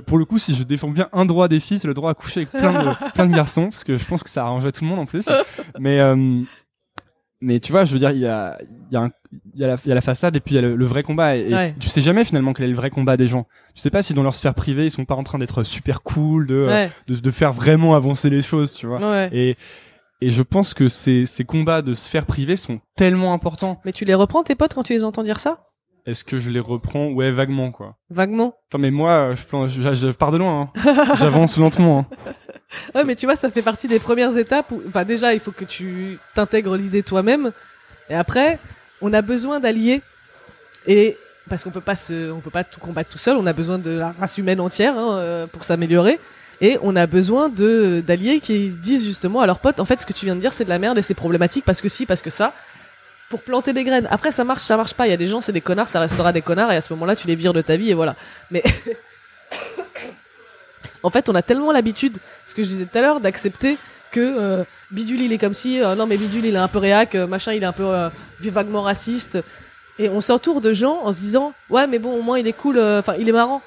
pour le coup, si je défends bien un droit des filles, c'est le droit à coucher avec plein de garçons, parce que je pense que ça arrangerait tout le monde en plus. Mais Mais tu vois, je veux dire, il y a la façade et puis il y a le vrai combat. Et tu sais jamais finalement quel est le vrai combat des gens. Tu sais pas si dans leur sphère privée, ils sont pas en train d'être super cool, de faire vraiment avancer les choses, tu vois. Et je pense que ces combats de sphère privée sont tellement importants. Mais tu les reprends tes potes quand tu les entends dire ça? Est-ce que je les reprends? Ouais, vaguement, quoi. Vaguement? Attends, mais moi, je pars de loin, hein. J'avance lentement, hein. Ouais, mais tu vois, ça fait partie des premières étapes où, enfin, déjà, il faut que tu t'intègres l'idée toi-même. Et après, on a besoin d'alliés. Et, parce qu'on peut pas tout combattre tout seul. On a besoin de la race humaine entière, pour s'améliorer. Et on a besoin d'alliés qui disent justement à leurs potes, en fait, ce que tu viens de dire, c'est de la merde et c'est problématique parce que si, parce que ça. Pour planter des graines. Après, ça marche pas. Il y a des gens, c'est des connards, ça restera des connards, et à ce moment-là, tu les vires de ta vie, et voilà. Mais, en fait, on a tellement l'habitude, ce que je disais tout à l'heure, d'accepter que, Bidule, il est comme si, non, mais Bidule, il est un peu réac, machin, il est un peu, vaguement raciste. Et on s'entoure de gens en se disant, ouais, mais bon, au moins, il est cool, enfin, il est marrant.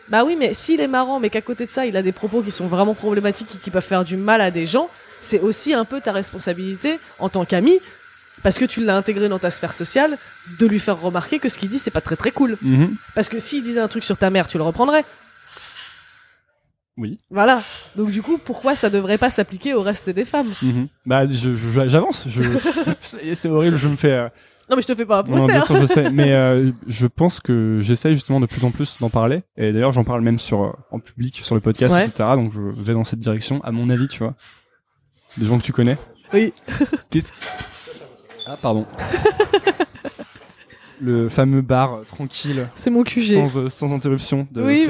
Bah oui, mais s'il est marrant, mais qu'à côté de ça, il a des propos qui sont vraiment problématiques et qui peuvent faire du mal à des gens, c'est aussi un peu ta responsabilité, en tant qu'ami, parce que tu l'as intégré dans ta sphère sociale, de lui faire remarquer que ce qu'il dit, c'est pas très très cool. Mm-hmm. Parce que s'il disait un truc sur ta mère, tu le reprendrais. Oui. Voilà. Donc du coup, pourquoi ça devrait pas s'appliquer au reste des femmes? Mm-hmm. Bah, j'avance. C'est horrible, je me fais... Non, mais je te fais pas un procès. Non, bien sûr, je sais. Mais je pense que j'essaye justement de plus en plus d'en parler. Et d'ailleurs, j'en parle même en public, sur le podcast, etc. Donc je vais dans cette direction, à mon avis, tu vois. Des gens que tu connais. Oui. Ah, pardon. Le fameux bar tranquille. C'est mon QG. Sans interruption. Oui,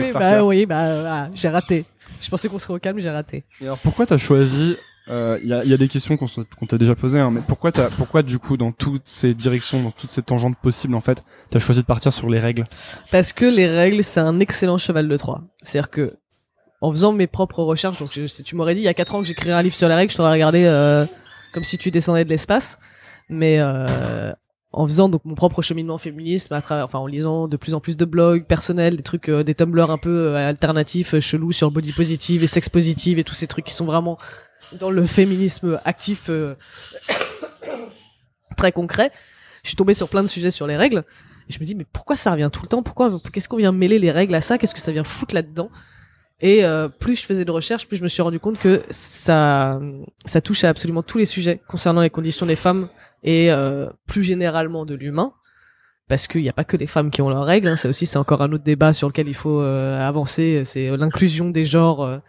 j'ai raté. Je pensais qu'on serait au calme, j'ai raté. Et alors, pourquoi t'as choisi... Il y a des questions qu'on t'a déjà posées, hein, mais pourquoi du coup, dans toutes ces directions, dans toutes ces tangentes possibles, en fait, t'as choisi de partir sur les règles? Parce que les règles, c'est un excellent cheval de Troie. C'est-à-dire que, en faisant mes propres recherches, donc si tu m'aurais dit il y a 4 ans que j'écrirais un livre sur les règles, je t'aurais regardé comme si tu descendais de l'espace. Mais en faisant donc mon propre cheminement féminisme en lisant de plus en plus de blogs personnels, des trucs, des Tumblr un peu alternatifs, chelous sur body positive et sex positive et tous ces trucs qui sont vraiment dans le féminisme actif très concret. Je suis tombée sur plein de sujets sur les règles et je me dis mais pourquoi ça revient tout le temps? Qu'est-ce qu'on vient mêler les règles à ça? Qu'est-ce que ça vient foutre là-dedans? Et plus je faisais de recherches, plus je me suis rendu compte que ça touche à absolument tous les sujets concernant les conditions des femmes et plus généralement de l'humain, parce qu'il n'y a pas que les femmes qui ont leurs règles, hein, c'est encore un autre débat sur lequel il faut avancer, c'est l'inclusion des genres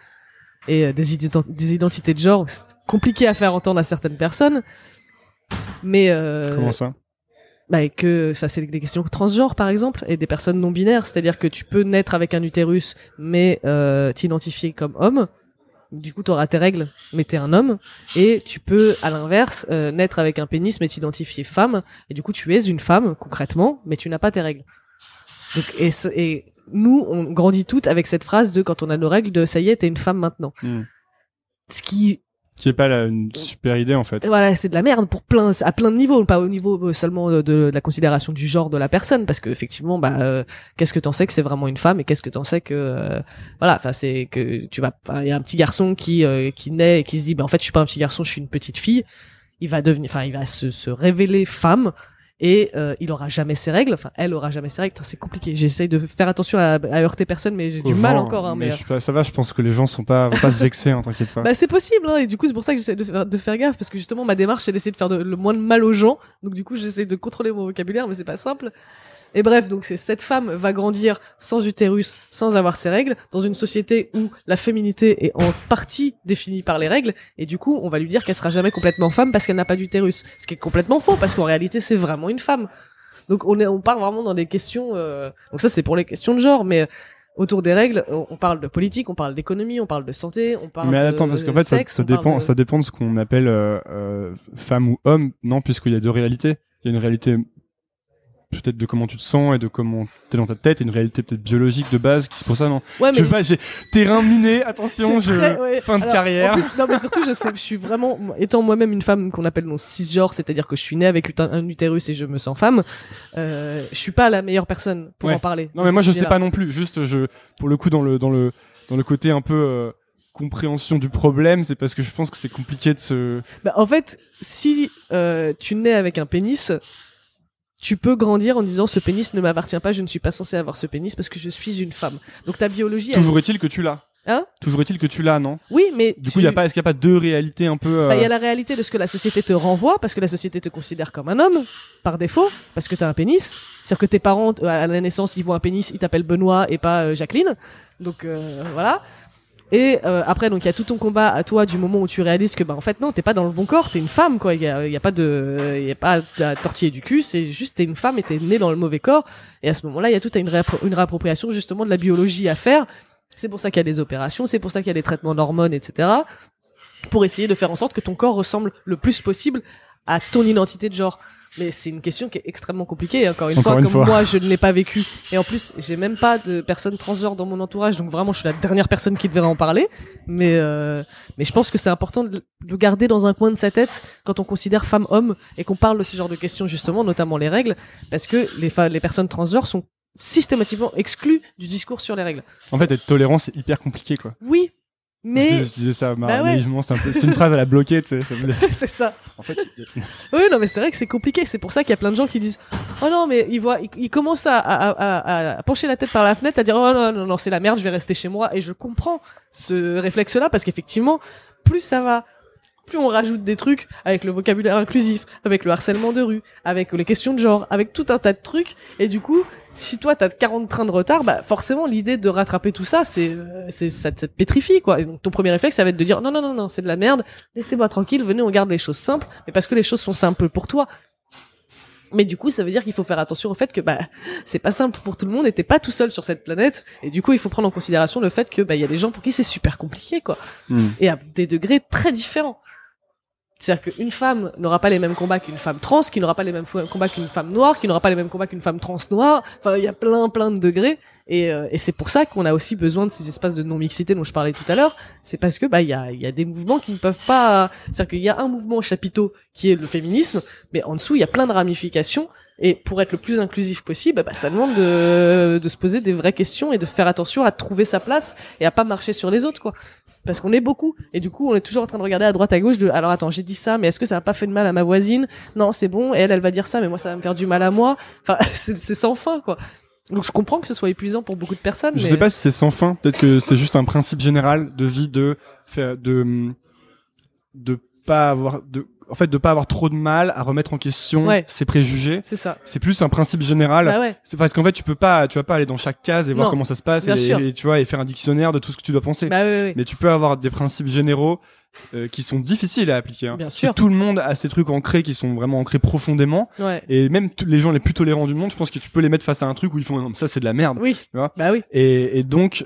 et des identités de genre. C'est compliqué à faire entendre à certaines personnes, mais comment ça? C'est des questions transgenres par exemple, et des personnes non binaires, c'est-à-dire que tu peux naître avec un utérus mais t'identifier comme homme, du coup t'auras tes règles mais t'es un homme, et tu peux à l'inverse naître avec un pénis mais t'identifier femme, et du coup tu es une femme concrètement mais tu n'as pas tes règles. Donc, et nous on grandit toutes avec cette phrase de quand on a nos règles de ça y est t'es une femme maintenant. Ce qui est pas une super idée en fait. Voilà, c'est de la merde à plein de niveaux, pas au niveau seulement de la considération du genre de la personne, parce que effectivement qu'est-ce que t'en sais que c'est vraiment une femme, et qu'est-ce que t'en sais que c'est que il y a un petit garçon qui naît et qui se dit en fait je suis pas un petit garçon, je suis une petite fille, il va se révéler femme. Et il aura jamais ses règles, elle aura jamais ses règles. C'est compliqué. J'essaye de faire attention à heurter personne, mais j'ai du mal encore. Hein, mais ça va, je pense que les gens vont pas se vexer, hein, t'inquiète pas. C'est possible, hein, et du coup c'est pour ça que j'essaie de faire gaffe, parce que justement ma démarche c'est d'essayer de faire le moins de mal aux gens. Donc du coup j'essaie de contrôler mon vocabulaire, mais c'est pas simple. Et bref, donc cette femme va grandir sans utérus, sans avoir ses règles, dans une société où la féminité est en partie définie par les règles, et du coup, on va lui dire qu'elle sera jamais complètement femme parce qu'elle n'a pas d'utérus. Ce qui est complètement faux, parce qu'en réalité, c'est vraiment une femme. Donc on part vraiment dans des questions, donc ça c'est pour les questions de genre, mais autour des règles, on parle de politique, on parle d'économie, on parle de santé, on parle parce qu'en fait, sexe, ça dépend de ce qu'on appelle femme ou homme, non, puisqu'il y a deux réalités. Il y a une réalité peut-être de comment tu te sens et de comment t'es dans ta tête, et une réalité peut-être biologique de base qui c'est pour ça, non? Ouais, mais j'ai terrain miné, attention, fin de carrière. En plus, non, mais surtout je suis vraiment, étant moi-même une femme qu'on appelle cisgenre, c'est-à-dire que je suis née avec un utérus et je me sens femme, je suis pas la meilleure personne pour en parler. Non, mais moi je sais pas non plus, juste pour le coup dans le côté un peu compréhension du problème, c'est parce que je pense que c'est compliqué de se... Bah, en fait, si tu nais avec un pénis, tu peux grandir en disant ce pénis ne m'appartient pas, je ne suis pas censé avoir ce pénis parce que je suis une femme. Donc ta biologie... Toujours est-il que tu l'as. Hein? Toujours est-il que tu l'as, non? Oui, mais du coup, est-ce qu'il n'y a pas deux réalités un peu... Bah, il y a la réalité de ce que la société te renvoie, parce que la société te considère comme un homme, par défaut, parce que t'as un pénis. C'est-à-dire que tes parents, à la naissance, ils voient un pénis, ils t'appellent Benoît et pas Jacqueline. Donc voilà. Et après, donc il y a tout ton combat à toi du moment où tu réalises que bah en fait non, t'es pas dans le bon corps, t'es une femme quoi. Il y a pas à tortiller du cul, c'est juste t'es une femme et t'es née dans le mauvais corps. Et à ce moment-là, il y a toute une réappropriation justement de la biologie à faire. C'est pour ça qu'il y a des opérations, c'est pour ça qu'il y a des traitements d'hormones, etc. Pour essayer de faire en sorte que ton corps ressemble le plus possible à ton identité de genre. Mais c'est une question qui est extrêmement compliquée. Encore une fois, moi, je ne l'ai pas vécu. Et en plus, j'ai même pas de personnes transgenres dans mon entourage. Donc vraiment, je suis la dernière personne qui devrait en parler. Mais je pense que c'est important de le garder dans un coin de sa tête quand on considère femme-homme et qu'on parle de ce genre de questions, justement, notamment les règles. Parce que les personnes transgenres sont systématiquement exclues du discours sur les règles. En fait, être tolérant, c'est hyper compliqué, quoi. Oui. Mais je disais ça naïvement, c'est une phrase à la bloquer, tu sais, ça me laisse... c'est ça. En fait, oui, non, mais c'est vrai que c'est compliqué. C'est pour ça qu'il y a plein de gens qui disent oh non, mais ils commencent à pencher la tête par la fenêtre, à dire oh non, c'est la merde, je vais rester chez moi. Et je comprends ce réflexe-là parce qu'effectivement, plus ça va, plus on rajoute des trucs avec le vocabulaire inclusif, avec le harcèlement de rue, avec les questions de genre, avec tout un tas de trucs. Et du coup, si toi t'as 40 trains de retard, bah forcément l'idée de rattraper tout ça, ça te pétrifie quoi. Et donc ton premier réflexe, ça va être de dire non, c'est de la merde, laissez-moi tranquille, venez, on garde les choses simples, mais parce que les choses sont simples pour toi. Mais du coup, ça veut dire qu'il faut faire attention au fait que bah c'est pas simple pour tout le monde et t'es pas tout seul sur cette planète. Et du coup, il faut prendre en considération le fait que bah il y a des gens pour qui c'est super compliqué quoi. Et à des degrés très différents. C'est-à-dire qu'une femme n'aura pas les mêmes combats qu'une femme trans, qui n'aura pas les mêmes combats qu'une femme noire, qui n'aura pas les mêmes combats qu'une femme trans noire. Enfin, il y a plein de degrés. Et c'est pour ça qu'on a aussi besoin de ces espaces de non-mixité dont je parlais tout à l'heure. C'est parce que bah il y a des mouvements qui ne peuvent pas. C'est-à-dire qu'il y a un mouvement chapiteau qui est le féminisme, mais en dessous il y a plein de ramifications. Et pour être le plus inclusif possible, bah ça demande de se poser des vraies questions et de faire attention à trouver sa place et à pas marcher sur les autres quoi. Parce qu'on est beaucoup et du coup on est toujours en train de regarder à droite à gauche de alors attends j'ai dit ça mais est-ce que ça a pas fait de mal à ma voisine? Non c'est bon, et elle va dire ça mais moi ça va me faire du mal à moi. Enfin c'est sans fin quoi. Donc je comprends que ce soit épuisant pour beaucoup de personnes. Je sais pas si c'est sans fin, peut-être que c'est juste un principe général de vie de pas avoir trop de mal à remettre en question ses préjugés. C'est ça. C'est plus un principe général. Bah ouais. C'est parce qu'en fait tu vas pas aller dans chaque case et voir comment ça se passe et tu vois et faire un dictionnaire de tout ce que tu dois penser. Bah oui. Mais tu peux avoir des principes généraux qui sont difficiles à appliquer. Hein. Bien sûr. Tout le monde a ces trucs ancrés qui sont vraiment ancrés profondément. Ouais. Et même les gens les plus tolérants du monde, je pense que tu peux les mettre face à un truc où ils font non, ça c'est de la merde. Oui. Tu vois bah oui. Et donc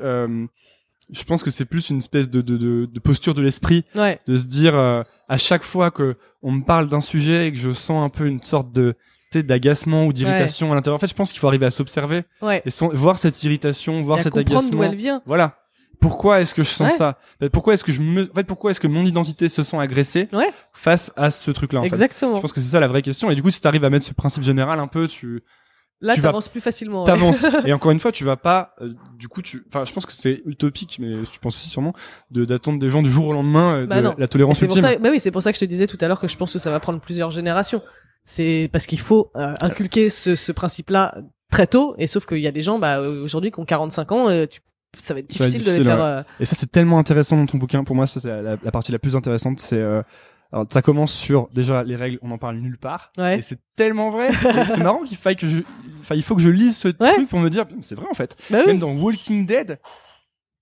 je pense que c'est plus une espèce de posture de l'esprit, de se dire à chaque fois que on me parle d'un sujet et que je sens un peu une sorte de d'agacement ou d'irritation à l'intérieur. En fait, je pense qu'il faut arriver à s'observer et voir cette irritation, voir cet agacement. D'où elle vient. Voilà. Pourquoi est-ce que je sens ça? Pourquoi est-ce que mon identité se sent agressée face à ce truc-là en Exactement. fait. Je pense que c'est ça la vraie question. Et du coup, si t'arrives à mettre ce principe général un peu, là, t'avances plus facilement. T'avances. Et encore une fois, tu vas pas, je pense que c'est utopique, mais tu penses aussi sûrement d'attendre des gens du jour au lendemain la tolérance ultime. C'est pour ça que je te disais tout à l'heure que je pense que ça va prendre plusieurs générations. C'est parce qu'il faut inculquer ce principe-là très tôt. Et sauf qu'il y a des gens, aujourd'hui, qui ont 45 ans, ça va être difficile de les faire. Et ça, c'est tellement intéressant dans ton bouquin. Pour moi, ça, c'est la partie la plus intéressante. C'est alors, ça commence sur déjà les règles, on n'en parle nulle part. Et c'est tellement vrai. Et c'est marrant il faut que je lise ce truc pour me dire, c'est vrai en fait. Même dans Walking Dead,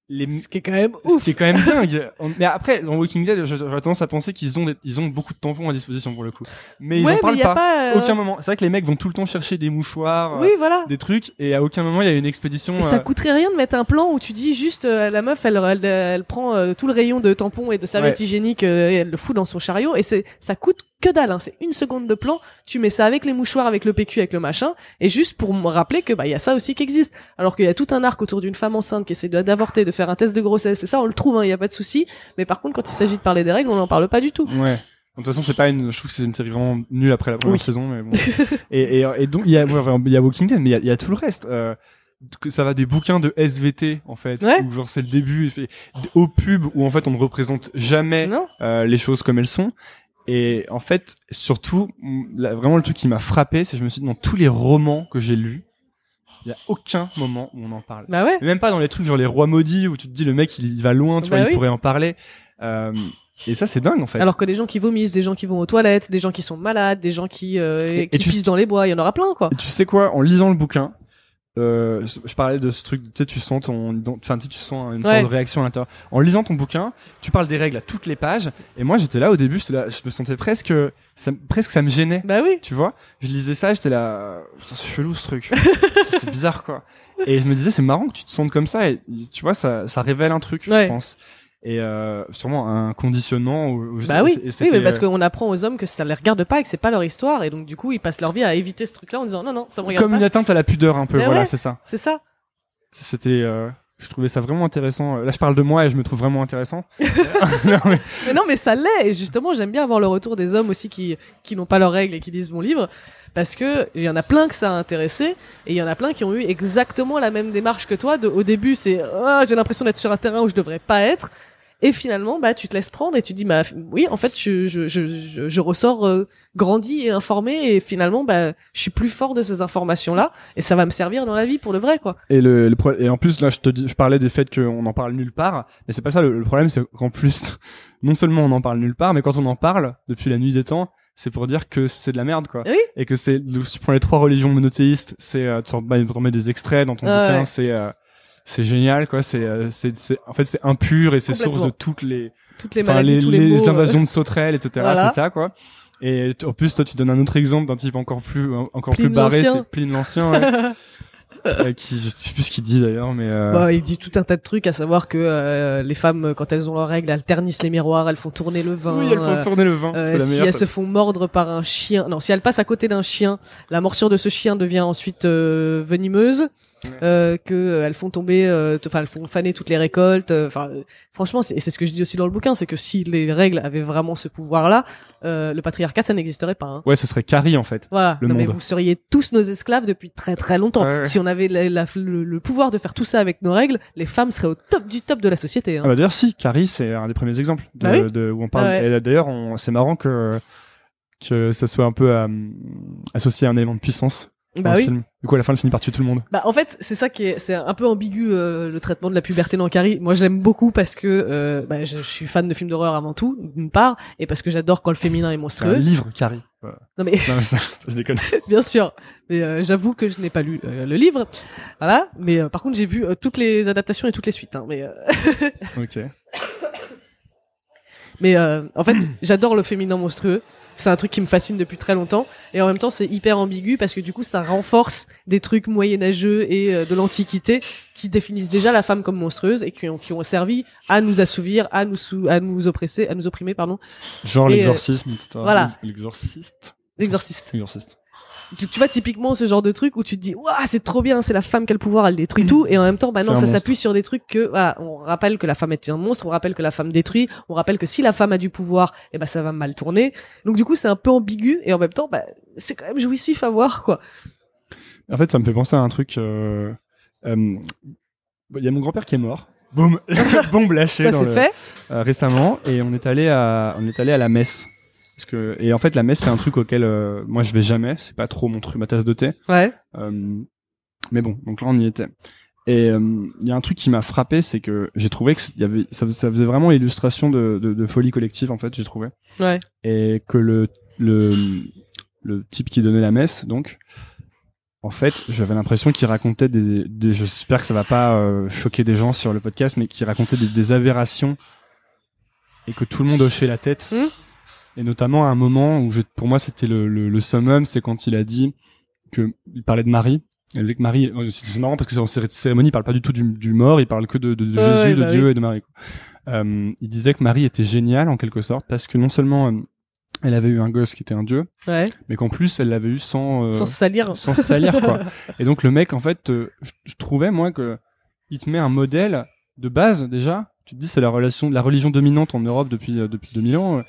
ce qui est quand même ouf. Ce qui est quand même dingue. Mais après, dans Walking Dead, j'aurais tendance à penser qu'ils ont beaucoup de tampons à disposition pour le coup. Mais ils en parlent pas. Aucun moment. C'est vrai que les mecs vont tout le temps chercher des mouchoirs, des trucs, et à aucun moment il y a une expédition. Et ça coûterait rien de mettre un plan où tu dis juste la meuf, elle prend tout le rayon de tampons et de serviettes hygiéniques et elle le fout dans son chariot, et ça coûte que dalle, hein. C'est 1 seconde de plan. Tu mets ça avec les mouchoirs, avec le PQ, avec le machin, et juste pour me rappeler que, y a ça aussi qui existe. Alors qu'il y a tout un arc autour d'une femme enceinte qui essaie d'avorter, de faire un test de grossesse, et ça, on le trouve, hein, y a pas de souci. Mais par contre, quand il s'agit de parler des règles, on n'en parle pas du tout. Ouais. De toute façon, je trouve que c'est une série vraiment nulle après la première saison, mais bon. et donc, il y a Walking Dead, mais il y a tout le reste. que ça va des bouquins de SVT en fait, Ouais. où genre c'est le début, il fait aux pubs où en fait on ne représente jamais Non. les choses comme elles sont. Et en fait, surtout, vraiment le truc qui m'a frappé, c'est que je me suis dit dans tous les romans que j'ai lus, il y a aucun moment où on en parle. Bah ouais. Et même pas dans les trucs genre les rois maudits où tu te dis le mec il va loin, tu vois, il oui. pourrait en parler. Et ça c'est dingue en fait. Alors que des gens qui vomissent, des gens qui vont aux toilettes, des gens qui sont malades, des gens qui Et tu pissent dans les bois, il y en aura plein quoi. Et tu sais quoi, en lisant le bouquin, je parlais de ce truc, tu sais, tu sens tu sens une sorte de réaction à l'intérieur. En lisant ton bouquin, tu parles des règles à toutes les pages, et moi j'étais là au début, je me sentais presque ça me gênait. Bah oui. Tu vois, je lisais ça, j'étais là, putain, c'est chelou ce truc, c'est bizarre quoi. Et je me disais c'est marrant que tu te sentes comme ça, et tu vois ça révèle un truc, je pense. Et sûrement un conditionnement bah oui, oui, mais parce qu'on apprend aux hommes que ça les regarde pas et que c'est pas leur histoire, et donc du coup ils passent leur vie à éviter ce truc-là en disant non ça me regarde comme pas. Une atteinte à la pudeur un peu, mais voilà, ouais, c'est ça. C'est ça. C'était je trouvais ça vraiment intéressant. Là je parle de moi et je me trouve vraiment intéressant. non mais ça l'est, et justement j'aime bien avoir le retour des hommes aussi qui n'ont pas leurs règles et qui lisent mon livre, parce que il y en a plein que ça a intéressé, et il y en a plein qui ont eu exactement la même démarche que toi. Au début c'est j'ai l'impression d'être sur un terrain où je devrais pas être. Et finalement, bah, tu te laisses prendre et tu dis, bah, oui, en fait, je ressors grandi et informé, et finalement, bah, je suis plus fort de ces informations-là, et ça va me servir dans la vie pour le vrai, quoi. Et et en plus, là, je parlais des faits qu'on en parle nulle part, mais c'est pas ça. Le problème, c'est qu'en plus, non seulement on en parle nulle part, mais quand on en parle depuis la nuit des temps, c'est pour dire que c'est de la merde, quoi. Oui. Et que si tu prends les 3 religions monothéistes, tu remets des extraits dans ton bouquin, c'est génial quoi, c'est en fait c'est impur et c'est source de toutes les maladies, tous les maux, invasions de sauterelles, etc. Voilà. C'est ça quoi. Et en plus toi tu donnes un autre exemple d'un type encore plus barré, c'est Pline l'Ancien. Qui je sais plus ce qu'il dit d'ailleurs, mais bah, il dit tout un tas de trucs, à savoir que les femmes, quand elles ont leurs règles, elles ternissent les miroirs, elles font tourner le vin. Oui, elles font tourner le vin. C'est la si meilleure, elles se font mordre par un chien, non, si elles passent à côté d'un chien, la morsure de ce chien devient ensuite venimeuse. Que elles font tomber, elles font faner toutes les récoltes. Franchement, c'est ce que je dis aussi dans le bouquin, c'est que si les règles avaient vraiment ce pouvoir-là, le patriarcat ça n'existerait pas. Hein. Ouais, ce serait Carrie en fait. Voilà. Le monde. Mais vous seriez tous nos esclaves depuis très très longtemps. Ouais. Si on avait le pouvoir de faire tout ça avec nos règles, les femmes seraient au top du top de la société. Hein. Ah bah d'ailleurs si, Carrie c'est un des premiers exemples où on parle. Et d'ailleurs c'est marrant que ça soit un peu associé à un élément de puissance. Bah oui. Film. Du coup, à la fin, elle finit par tuer tout le monde. Bah en fait, c'est ça c'est un peu ambigu le traitement de la puberté dans Carrie. Moi, je l'aime beaucoup parce que je suis fan de films d'horreur avant tout, d'une part, et parce que j'adore quand le féminin est monstrueux. C'est un livre, Carrie. Ouais. Non mais ça, je déconne. Bien sûr. Mais j'avoue que je n'ai pas lu le livre. Voilà, mais par contre, j'ai vu toutes les adaptations et toutes les suites hein, mais OK. Mais en fait, j'adore le féminin monstrueux. C'est un truc qui me fascine depuis très longtemps. Et en même temps, c'est hyper ambigu parce que du coup, ça renforce des trucs moyenâgeux et de l'Antiquité qui définissent déjà la femme comme monstrueuse et qui ont servi à nous assouvir, à nous opprimer, pardon. Genre l'exorcisme, etc. Voilà. L'exorciste. Tu vois typiquement ce genre de truc où tu te dis waouh c'est trop bien, c'est la femme qui a le pouvoir, elle détruit tout, et en même temps bah non, ça s'appuie sur des trucs que voilà, on rappelle que la femme est un monstre, on rappelle que la femme détruit, on rappelle que si la femme a du pouvoir, et ben ça va mal tourner. Donc du coup c'est un peu ambigu, et en même temps bah c'est quand même jouissif à voir quoi. En fait ça me fait penser à un truc il y a mon grand-père qui est mort. Boum, bombe lâchée ça c'est fait récemment, et on est allé à la messe. Et en fait la messe c'est un truc auquel moi je vais jamais, c'est pas trop ma tasse de thé. Ouais. Mais bon, donc là on y était. Et il y a un truc qui m'a frappé, c'est que j'ai trouvé que ça faisait vraiment illustration de folie collective en fait, j'ai trouvé. Ouais. Et que le type qui donnait la messe, donc en fait, j'avais l'impression qu'il racontait j'espère que ça va pas choquer des gens sur le podcast, mais qu'il racontait des aberrations et que tout le monde hochait la tête. Et notamment à un moment où pour moi c'était le summum, c'est quand il a dit il parlait de Marie. Il disait que Marie, c'est marrant parce que en cérémonie, il parle pas du tout du mort, il parle que de Jésus, de Dieu et de Marie. Il disait que Marie était géniale en quelque sorte parce que non seulement elle avait eu un gosse qui était un dieu, mais qu'en plus elle l'avait eu sans se salir quoi. Et donc le mec en fait, je trouvais moi que il te met un modèle de base déjà. Tu te dis c'est la religion dominante en Europe depuis 2000 ans.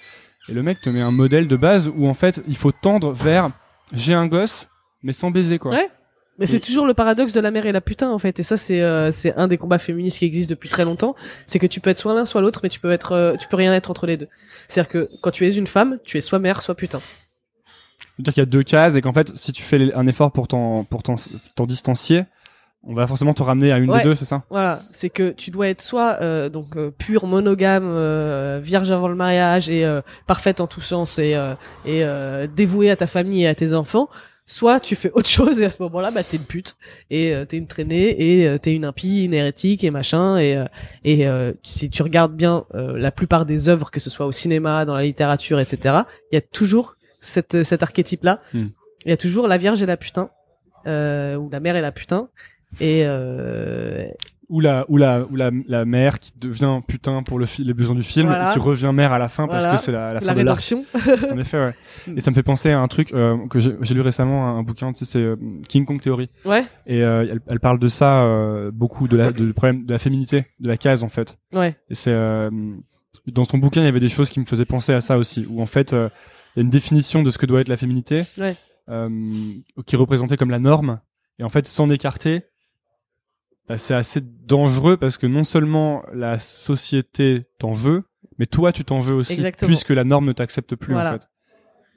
Et le mec te met un modèle de base où en fait il faut tendre vers j'ai un gosse mais sans baiser quoi. Ouais. Mais c'est toujours le paradoxe de la mère et la putain en fait, et ça c'est un des combats féministes qui existent depuis très longtemps, c'est que tu peux être soit l'un soit l'autre, mais tu peux rien être entre les deux. C'est-à-dire que quand tu es une femme, tu es soit mère soit putain. C'est-à-dire qu'il y a deux cases et qu'en fait si tu fais un effort pour t'en distancier, on va forcément te ramener à une des deux, c'est ça? Voilà, c'est que tu dois être soit pur monogame, vierge avant le mariage et parfaite en tous sens et dévouée à ta famille et à tes enfants. Soit tu fais autre chose et à ce moment-là, bah t'es une pute et t'es une traînée et t'es une impie, une hérétique et machin et si tu regardes bien la plupart des œuvres, que ce soit au cinéma, dans la littérature, etc., il y a toujours cet archétype-là. Il y a toujours la vierge et la putain ou la mère et la putain et ou la mère qui devient putain pour les besoins du film et qui revient mère à la fin parce que c'est la fin de rédemption. En effet, ouais. Et ça me fait penser à un truc que j'ai lu récemment, un bouquin, tu sais, c'est King Kong Theory. Ouais. Et elle parle de ça beaucoup, du problème de la féminité, de la case en fait. Ouais. Et c'est dans son bouquin, il y avait des choses qui me faisaient penser à ça aussi, où en fait, il y a une définition de ce que doit être la féminité, qui est représentée comme la norme, et en fait, s'en écarter, bah, c'est assez dangereux parce que non seulement la société t'en veut, mais toi tu t'en veux aussi. Exactement. Puisque la norme ne t'accepte plus en fait.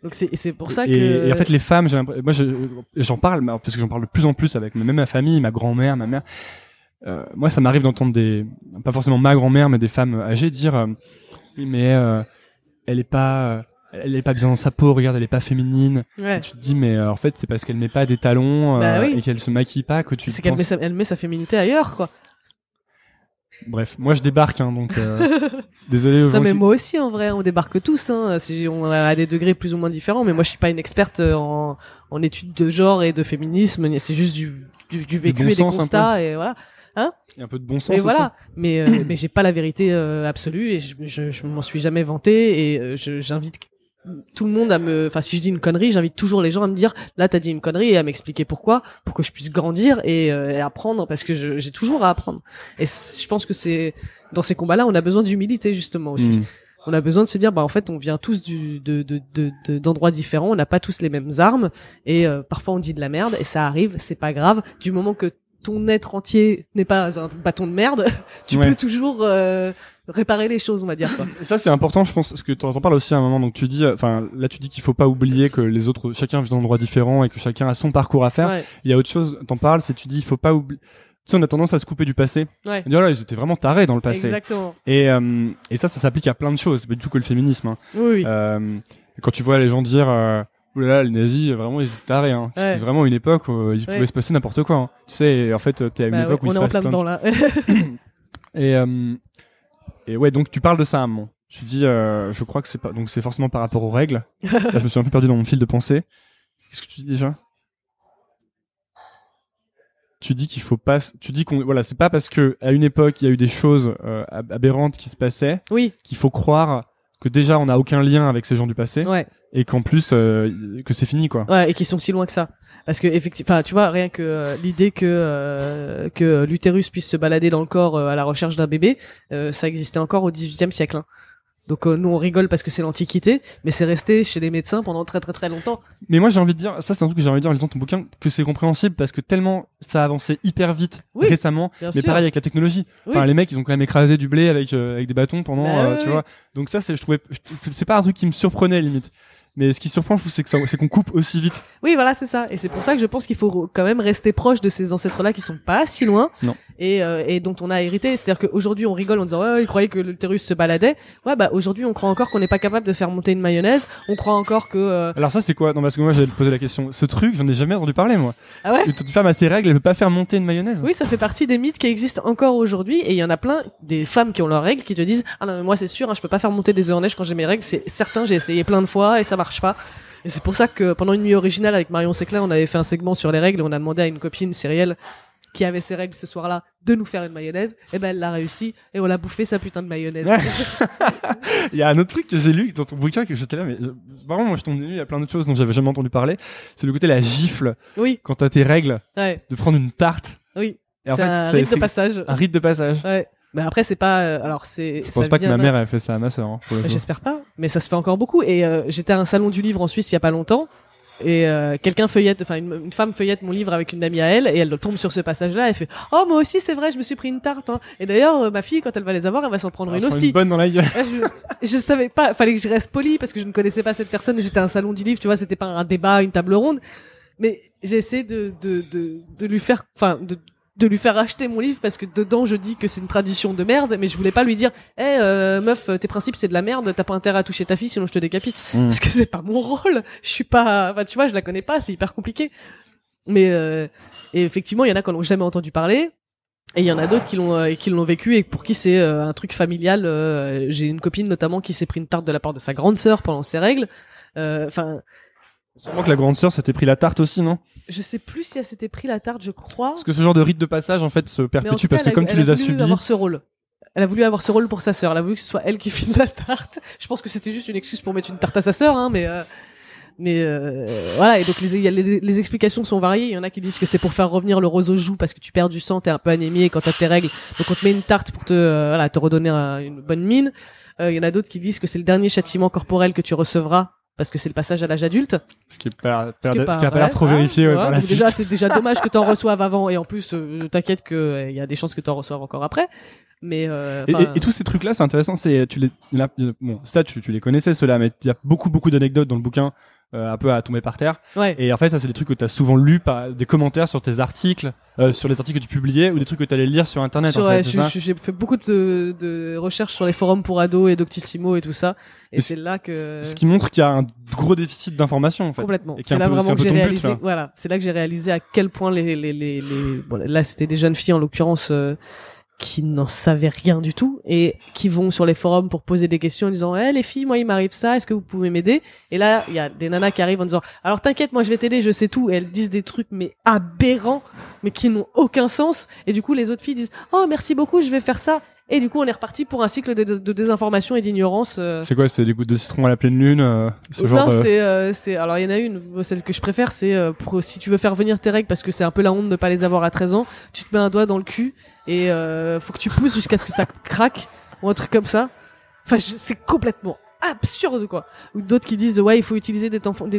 Donc c'est pour ça et en fait les femmes, moi j'en parle parce que j'en parle de plus en plus avec même ma famille, ma grand-mère, ma mère. Moi ça m'arrive d'entendre pas forcément ma grand-mère, mais des femmes âgées dire oui mais elle est pas bien dans sa peau, regarde, elle est pas féminine. Ouais. Tu te dis, mais en fait, c'est parce qu'elle met pas des talons et qu'elle se maquille pas que tu. C'est qu'elle met sa féminité ailleurs, quoi. Bref, moi je débarque, donc désolé aux gens. Non, mais moi aussi, en vrai, on débarque tous. On a des degrés plus ou moins différents, mais moi je suis pas une experte en études de genre et de féminisme. C'est juste du vécu bon et des constats et voilà. Il y a un peu de bon sens. Et voilà, mais j'ai pas la vérité absolue et je m'en suis jamais vanté et j'invite tout le monde si je dis une connerie, j'invite toujours les gens à me dire là t'as dit une connerie et à m'expliquer pourquoi, pour que je puisse grandir et apprendre, parce que j'ai toujours à apprendre. Et je pense que c'est dans ces combats-là, on a besoin d'humilité justement aussi. On a besoin de se dire en fait on vient tous d'endroits différents, on n'a pas tous les mêmes armes et parfois on dit de la merde et ça arrive, c'est pas grave, du moment que ton être entier n'est pas un bâton de merde, tu peux toujours réparer les choses, on va dire, quoi. Et ça c'est important, je pense, parce que t'en parles aussi à un moment, donc tu dis qu'il faut pas oublier que les autres, chacun vit d'endroits différents et que chacun a son parcours à faire. Il y a autre chose, t'en parles, c'est tu dis il faut pas oublier. Tu sais, on a tendance à se couper du passé. Ouais. Et dire là, ils étaient vraiment tarés dans le passé. Exactement. Et ça s'applique à plein de choses. C'est pas du tout que le féminisme. Oui. Quand tu vois les gens dire oulala, les nazis, vraiment, ils étaient tarés. Ouais. C'était vraiment une époque où il pouvait se passer n'importe quoi. Tu sais, en fait, t'es à une époque où il se passe plein de choses. On est en plein dedans, là. Et ouais, donc tu parles de ça à un moment. Tu dis, je crois que c'est pas, donc c'est forcément par rapport aux règles. Là, je me suis un peu perdu dans mon fil de pensée. Qu'est-ce que tu dis déjà? Tu dis qu'il faut pas, c'est pas parce que à une époque il y a eu des choses aberrantes qui se passaient, qu'il faut croire que déjà on n'a aucun lien avec ces gens du passé, et qu'en plus que c'est fini, quoi. Ouais, et qu'ils sont si loin que ça. Parce que effectivement, tu vois, rien que l'idée que l'utérus puisse se balader dans le corps à la recherche d'un bébé, ça existait encore au XVIIIe siècle. Donc nous on rigole parce que c'est l'Antiquité, mais c'est resté chez les médecins pendant très très très longtemps. Mais moi j'ai envie de dire, ça c'est un truc que j'ai envie de dire en lisant ton bouquin, que c'est compréhensible parce que tellement ça a avancé hyper vite récemment, mais pareil avec la technologie. Enfin les mecs ils ont quand même écrasé du blé avec des bâtons pendant, tu vois. Donc ça c'est c'est pas un truc qui me surprenait limite. Mais ce qui surprend, je trouve, c'est qu'on coupe aussi vite. Oui, voilà, c'est ça. Et c'est pour ça que je pense qu'il faut quand même rester proche de ces ancêtres-là qui sont pas si loin. Non. Et dont on a hérité. C'est-à-dire qu'aujourd'hui, on rigole en disant, ils croyaient que l'utérus se baladait. Ouais, bah, aujourd'hui, on croit encore qu'on n'est pas capable de faire monter une mayonnaise. On croit encore que, Alors ça, c'est quoi? Non, parce que moi, j'allais te poser la question. Ce truc, j'en ai jamais entendu parler, moi. Ah ouais? Une femme à ses règles, elle peut pas faire monter une mayonnaise. Oui, ça fait partie des mythes qui existent encore aujourd'hui. Et il y en a plein, des femmes qui ont leurs règles, qui te disent, ah non, mais moi, c'est sûr, je peux pas faire monter des œufs en neige quand j'ai mes règles. C'est certain, j'ai essayé plein de fois et ça marche pas. Et c'est pour ça que pendant une nuit originale avec Marion Séclin, on avait fait un segment sur les règles et on a demandé à une copine, Cyrielle, qui avait ses règles ce soir-là, de nous faire une mayonnaise. Et ben elle l'a réussi et on a bouffé sa putain de mayonnaise. Il y a un autre truc que j'ai lu dans ton bouquin que j'étais là, mais vraiment moi je tombe il y a plein d'autres choses dont j'avais jamais entendu parler. C'est le côté la gifle. Oui. Quand t'as tes règles, de prendre une tarte. Oui. Et en fait, un rite de passage. Un rite de passage. Ouais. Mais après c'est pas alors c'est je pense pas que ma mère elle fait ça à ma sœur, j'espère pas, mais ça se fait encore beaucoup et j'étais à un salon du livre en Suisse il y a pas longtemps Et quelqu'un feuillette, enfin une femme feuillette mon livre avec une amie à elle et elle tombe sur ce passage-là. Elle fait oh moi aussi c'est vrai, je me suis pris une tarte. Hein. Et d'ailleurs ma fille quand elle va les avoir, elle va s'en prendre une aussi. Une bonne dans la gueule. Je savais pas, fallait que je reste polie parce que je ne connaissais pas cette personne. J'étais à un salon du livre, tu vois, c'était pas un débat, une table ronde. Mais j'ai essayé de lui faire, enfin de lui faire acheter mon livre parce que dedans je dis que c'est une tradition de merde, mais je voulais pas lui dire meuf tes principes c'est de la merde, t'as pas intérêt à toucher ta fille sinon je te décapite parce que c'est pas mon rôle, je suis pas, enfin tu vois, je la connais pas, c'est hyper compliqué. Mais et effectivement il y en a qui n'ont jamais entendu parler et il y en a d'autres qui l'ont vécu et pour qui c'est un truc familial. J'ai une copine notamment qui s'est pris une tarte de la part de sa grande sœur pendant ses règles. Enfin sûrement que la grande sœur s'était pris la tarte aussi, non? Je sais plus si elle s'était pris la tarte, je crois. Parce que ce genre de rite de passage, en fait, se perpétue parce que comme tu les as subis. Avoir ce rôle. Elle a voulu avoir ce rôle pour sa sœur. Elle a voulu que ce soit elle qui file la tarte. Je pense que c'était juste une excuse pour mettre une tarte à sa sœur, hein, mais voilà. Et donc les explications sont variées. Il y en a qui disent que c'est pour faire revenir le rose aux joues parce que tu perds du sang, t'es un peu anémié quand t'as tes règles. Donc on te met une tarte pour te redonner une bonne mine. Il y en a d'autres qui disent que c'est le dernier châtiment corporel que tu recevras. Parce que c'est le passage à l'âge adulte. Ce qui a pas l'air trop vérifié. Ouais, donc déjà, c'est déjà dommage que t'en reçoives avant. Et en plus, t'inquiète que y a des chances que t'en reçoives encore après. Mais et tous ces trucs-là, c'est intéressant. C'est tu les connaissais ceux-là, mais il y a beaucoup d'anecdotes dans le bouquin. Un peu à tomber par terre. Ouais. Et en fait, ça, c'est des trucs que t'as souvent lu par des commentaires sur tes articles, sur les articles que tu publiais ou des trucs que t'allais lire sur Internet. En fait, j'ai fait beaucoup de recherches sur les forums pour ados et Doctissimo et tout ça. Et c'est là que... Ce qui montre qu'il y a un gros déficit d'information, en fait. Complètement. Et c'est là vraiment que j'ai réalisé, voilà. C'est là que j'ai réalisé à quel point bon, là, c'était des jeunes filles, en l'occurrence, qui n'en savaient rien du tout et qui vont sur les forums pour poser des questions en disant les filles, moi il m'arrive ça, est-ce que vous pouvez m'aider? Et là il y a des nanas qui arrivent en disant alors t'inquiète, moi je vais t'aider, je sais tout, et elles disent des trucs mais aberrants mais qui n'ont aucun sens, et du coup les autres filles disent oh merci beaucoup, je vais faire ça, et du coup on est reparti pour un cycle de désinformation et d'ignorance. C'est quoi, c'est des gouttes de citron à la pleine lune, ce genre de... c'est alors il y en a une, celle que je préfère, c'est pour si tu veux faire venir tes règles parce que c'est un peu la honte de pas les avoir à 13 ans, tu te mets un doigt dans le cul et faut que tu pousses jusqu'à ce que ça craque ou un truc comme ça. Enfin c'est complètement absurde quoi. Ou d'autres qui disent ouais il faut utiliser des tampons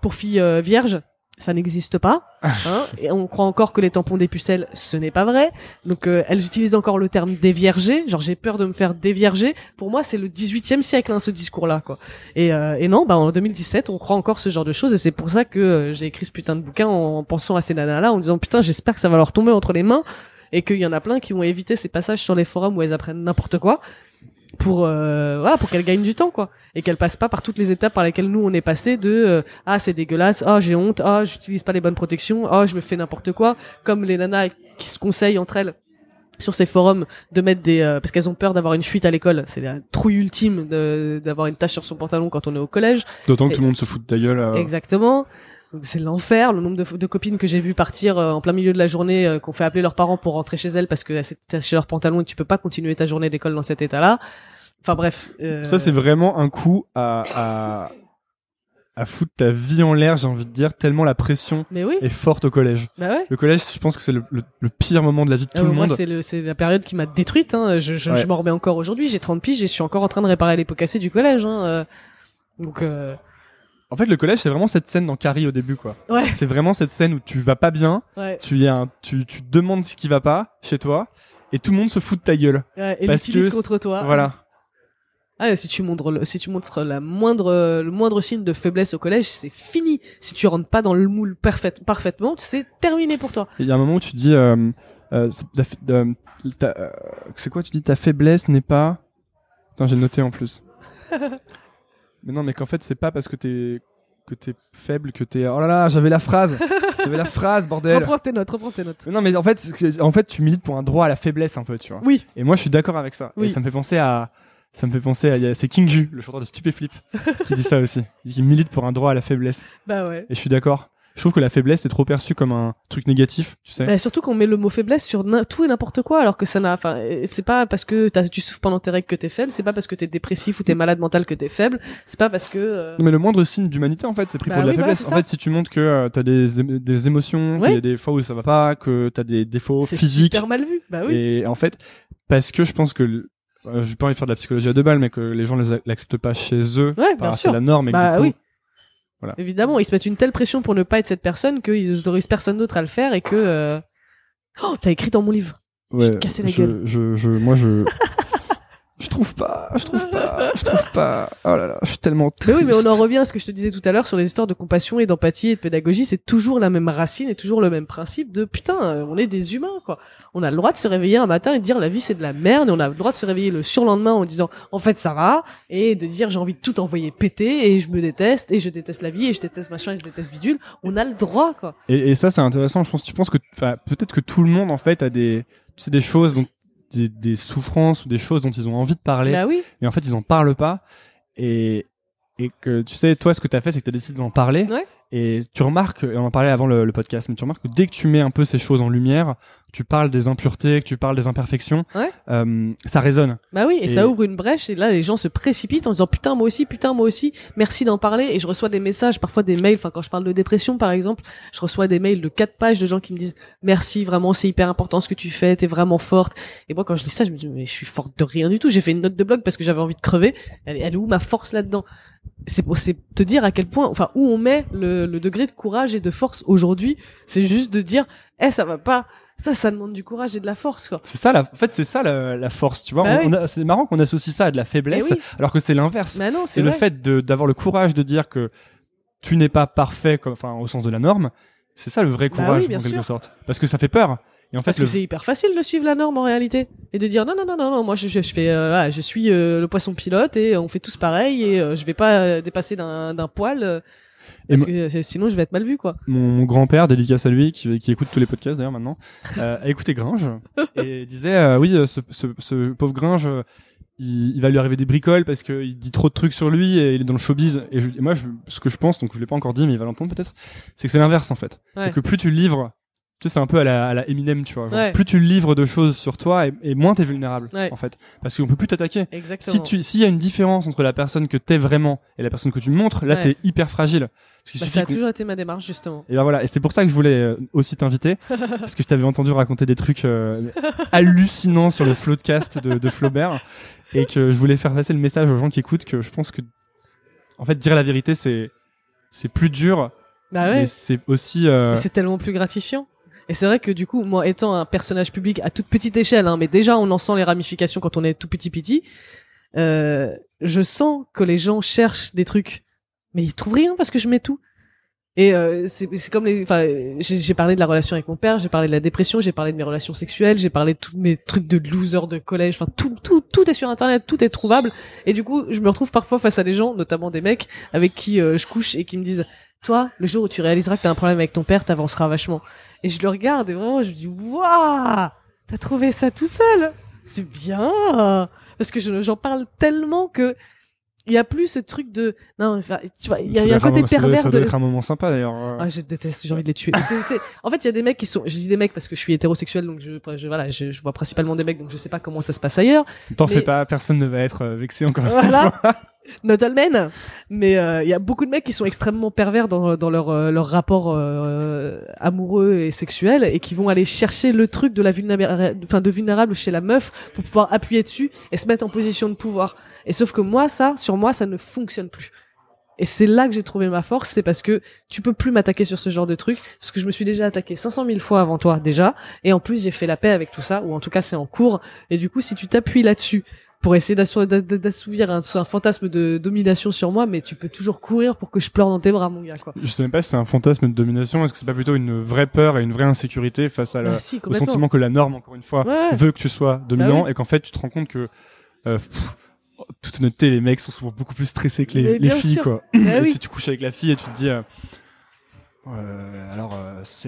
pour filles vierges. Ça n'existe pas, hein, et on croit encore que les tampons des pucelles, ce n'est pas vrai. Donc elles utilisent encore le terme dévierger, genre j'ai peur de me faire dévierger. Pour moi, c'est le 18e siècle, hein, ce discours-là, quoi. Et non, en 2017, on croit encore ce genre de choses, et c'est pour ça que j'ai écrit ce putain de bouquin en pensant à ces nanas-là, en disant putain, j'espère que ça va leur tomber entre les mains, et qu'il y en a plein qui vont éviter ces passages sur les forums où elles apprennent n'importe quoi. Pour qu'elle gagne du temps quoi, et qu'elle passe pas par toutes les étapes par lesquelles nous on est passé de ah c'est dégueulasse, ah j'ai honte, ah j'utilise pas les bonnes protections, ah je me fais n'importe quoi, comme les nanas qui se conseillent entre elles sur ces forums de mettre parce qu'elles ont peur d'avoir une fuite à l'école, c'est la trouille ultime d'avoir une tache sur son pantalon quand on est au collège, d'autant que tout le monde se fout de ta gueule. Exactement. Donc c'est l'enfer, le nombre de copines que j'ai vu partir en plein milieu de la journée, qu'on fait appeler leurs parents pour rentrer chez elles parce que c'est taché leur pantalon et tu peux pas continuer ta journée d'école dans cet état-là. Enfin bref. Ça c'est vraiment un coup à foutre ta vie en l'air, j'ai envie de dire, tellement la pression est forte au collège. Bah ouais. Le collège, je pense que c'est le pire moment de la vie de tout le monde. Moi c'est la période qui m'a détruite, hein. Je m'en remets encore aujourd'hui, j'ai 30 piges et je suis encore en train de réparer les pots cassés du collège, hein. Donc en fait, le collège, c'est vraiment cette scène dans Carrie au début, quoi. Ouais. C'est vraiment cette scène où tu vas pas bien, tu demandes ce qui va pas chez toi, et tout le monde se fout de ta gueule. Ouais, et l'utilise contre toi. Voilà. Ah, si tu montres le moindre signe de faiblesse au collège, c'est fini. Si tu rentres pas dans le moule parfaitement, c'est terminé pour toi. Il y a un moment où tu dis, c'est quoi, tu dis ta faiblesse n'est pas... Attends, j'ai noté en plus. Mais non, mais qu'en fait, c'est pas parce que t'es faible que t'es... Oh là là, j'avais la phrase, bordel. Reprends tes notes. Mais non, mais en fait, tu milites pour un droit à la faiblesse un peu, tu vois. Oui. Et moi, je suis d'accord avec ça. Oui. Et ça me fait penser à c'est King Ju, le chanteur de Stupéflip, qui dit ça aussi. Il milite pour un droit à la faiblesse. Bah ouais. Et je suis d'accord. Je trouve que la faiblesse est trop perçue comme un truc négatif, tu sais. Bah surtout qu'on met le mot faiblesse sur tout et n'importe quoi, alors que c'est pas parce que tu souffres pendant tes règles que t'es faible, c'est pas parce que t'es dépressif ou t'es malade mental que t'es faible, c'est pas parce que... Non mais le moindre signe d'humanité en fait, c'est pris pour de la faiblesse. En fait, si tu montres que t'as des émotions, qu'il y a des fois où ça va pas, que t'as des défauts physiques. C'est super mal vu, bah oui. Et en fait, parce que je pense que j'ai pas envie de faire de la psychologie à deux balles, mais que les gens l'acceptent pas chez eux, ouais, bien sûr. c'est la norme, et bah du coup, oui. Voilà. Évidemment, ils se mettent une telle pression pour ne pas être cette personne qu'ils autorisent personne d'autre à le faire et que oh, t'as écrit dans mon livre. Ouais, je te cassais la gueule. Moi je trouve pas. Oh là là, je suis tellement triste. Mais oui, mais on en revient à ce que je te disais tout à l'heure sur les histoires de compassion et d'empathie et de pédagogie. C'est toujours la même racine et toujours le même principe de putain, on est des humains, quoi. On a le droit de se réveiller un matin et de dire la vie c'est de la merde, et on a le droit de se réveiller le surlendemain en disant en fait ça va, et de dire j'ai envie de tout envoyer péter et je me déteste et je déteste la vie et je déteste machin et je déteste bidule. On a le droit, quoi. Et ça c'est intéressant. Tu penses que, peut-être que tout le monde en fait a des choses dont des souffrances ou des choses dont ils ont envie de parler, Bah oui. mais en fait ils en parlent pas, et que tu sais, toi ce que t'as fait c'est que t'as décidé d'en parler, Ouais. et tu remarques, et on en parlait avant le podcast, mais tu remarques que dès que tu mets un peu ces choses en lumière, tu parles des impuretés, que tu parles des imperfections, Ouais. Ça résonne. Bah oui, et ça ouvre une brèche, et là les gens se précipitent en disant putain moi aussi, merci d'en parler, et je reçois des messages, parfois des mails, enfin quand je parle de dépression par exemple, je reçois des mails de 4 pages de gens qui me disent merci, vraiment c'est hyper important ce que tu fais, t'es vraiment forte, et moi quand je lis ça je me dis mais je suis forte de rien du tout, j'ai fait une note de blog parce que j'avais envie de crever, elle est où ma force là-dedans? C'est te dire à quel point, enfin où on met le degré de courage et de force aujourd'hui, c'est juste de dire ça va pas. Ça demande du courage et de la force, quoi. C'est ça, en fait, c'est ça la force, tu vois. Bah c'est marrant qu'on associe ça à de la faiblesse, alors que c'est l'inverse. Bah non, c'est le fait d'avoir le courage de dire que tu n'es pas parfait, enfin, au sens de la norme. C'est ça le vrai courage, en quelque sorte. Parce que ça fait peur. Et en fait, parce que c'est hyper facile de suivre la norme en réalité et de dire non, moi je fais voilà, je suis le poisson pilote et on fait tous pareil et je vais pas dépasser d'un poil. Parce que sinon je vais être mal vu, quoi. Mon grand-père, dédicace à lui, qui écoute tous les podcasts d'ailleurs maintenant, a écouté Gringe et disait oui, ce pauvre Gringe, il va lui arriver des bricoles parce qu'il dit trop de trucs sur lui et il est dans le showbiz. Et moi, ce que je pense, donc je l'ai pas encore dit, mais il va l'entendre peut-être, c'est que c'est l'inverse en fait. Ouais. Et que plus tu livres, tu sais, c'est un peu à la Eminem, tu vois. Genre, plus tu livres de choses sur toi et moins t'es vulnérable, en fait. Parce qu'on peut plus t'attaquer. Exactement. S'il y a une différence entre la personne que t'es vraiment et la personne que tu montres, là t'es hyper fragile. Ça a toujours été ma démarche, justement. Et ben voilà, et c'est pour ça que je voulais aussi t'inviter, parce que je t'avais entendu raconter des trucs hallucinants sur le Floodcast de Flaubert, et que je voulais faire passer le message aux gens qui écoutent que je pense que, en fait, dire la vérité, c'est plus dur, mais c'est aussi... C'est tellement plus gratifiant. Et c'est vrai que du coup, moi, étant un personnage public à toute petite échelle, mais déjà on en sent les ramifications quand on est tout petit, je sens que les gens cherchent des trucs, mais ils trouvent rien parce que je mets tout. Et c'est comme j'ai parlé de la relation avec mon père, j'ai parlé de la dépression, j'ai parlé de mes relations sexuelles, j'ai parlé de tous mes trucs de loser de collège, enfin tout est sur internet, tout est trouvable. Et du coup, je me retrouve parfois face à des gens, notamment des mecs avec qui je couche et qui me disent toi, le jour où tu réaliseras que t'as un problème avec ton père, t'avanceras vachement. Et je le regarde et vraiment je me dis waouh, t'as trouvé ça tout seul, c'est bien, parce que j'en parle tellement que il y a plus ce truc de non, tu vois, il y a un côté pervers. Ça doit être un moment sympa d'ailleurs. Ah, je déteste, j'ai envie de les tuer. En fait, il y a des mecs qui sont, je dis des mecs parce que je suis hétérosexuel, donc je vois principalement des mecs, donc je sais pas comment ça se passe ailleurs. T'en fais pas, personne ne va être vexé encore une fois. Voilà. Not all men. Mais il y a beaucoup de mecs qui sont extrêmement pervers dans leur rapport amoureux et sexuel, et qui vont aller chercher le truc de de vulnérable chez la meuf pour pouvoir appuyer dessus et se mettre en position de pouvoir. Et sauf que sur moi, ça ne fonctionne plus. Et c'est là que j'ai trouvé ma force, c'est parce que tu peux plus m'attaquer sur ce genre de truc, parce que je me suis déjà attaqué 500 000 fois avant toi, déjà, et en plus j'ai fait la paix avec tout ça, ou en tout cas c'est en cours, et du coup si tu t'appuies là-dessus, pour essayer d'assouvir un fantasme de domination sur moi, mais tu peux toujours courir pour que je pleure dans tes bras, mon gars, quoi. Je sais même pas si c'est un fantasme de domination, est-ce que c'est pas plutôt une vraie peur et une vraie insécurité face à au sentiment que la norme, encore une fois, veut que tu sois dominant, et qu'en fait tu te rends compte que toute honnêteté, les mecs sont souvent beaucoup plus stressés que les filles, quoi. Et tu couches avec la fille et tu te dis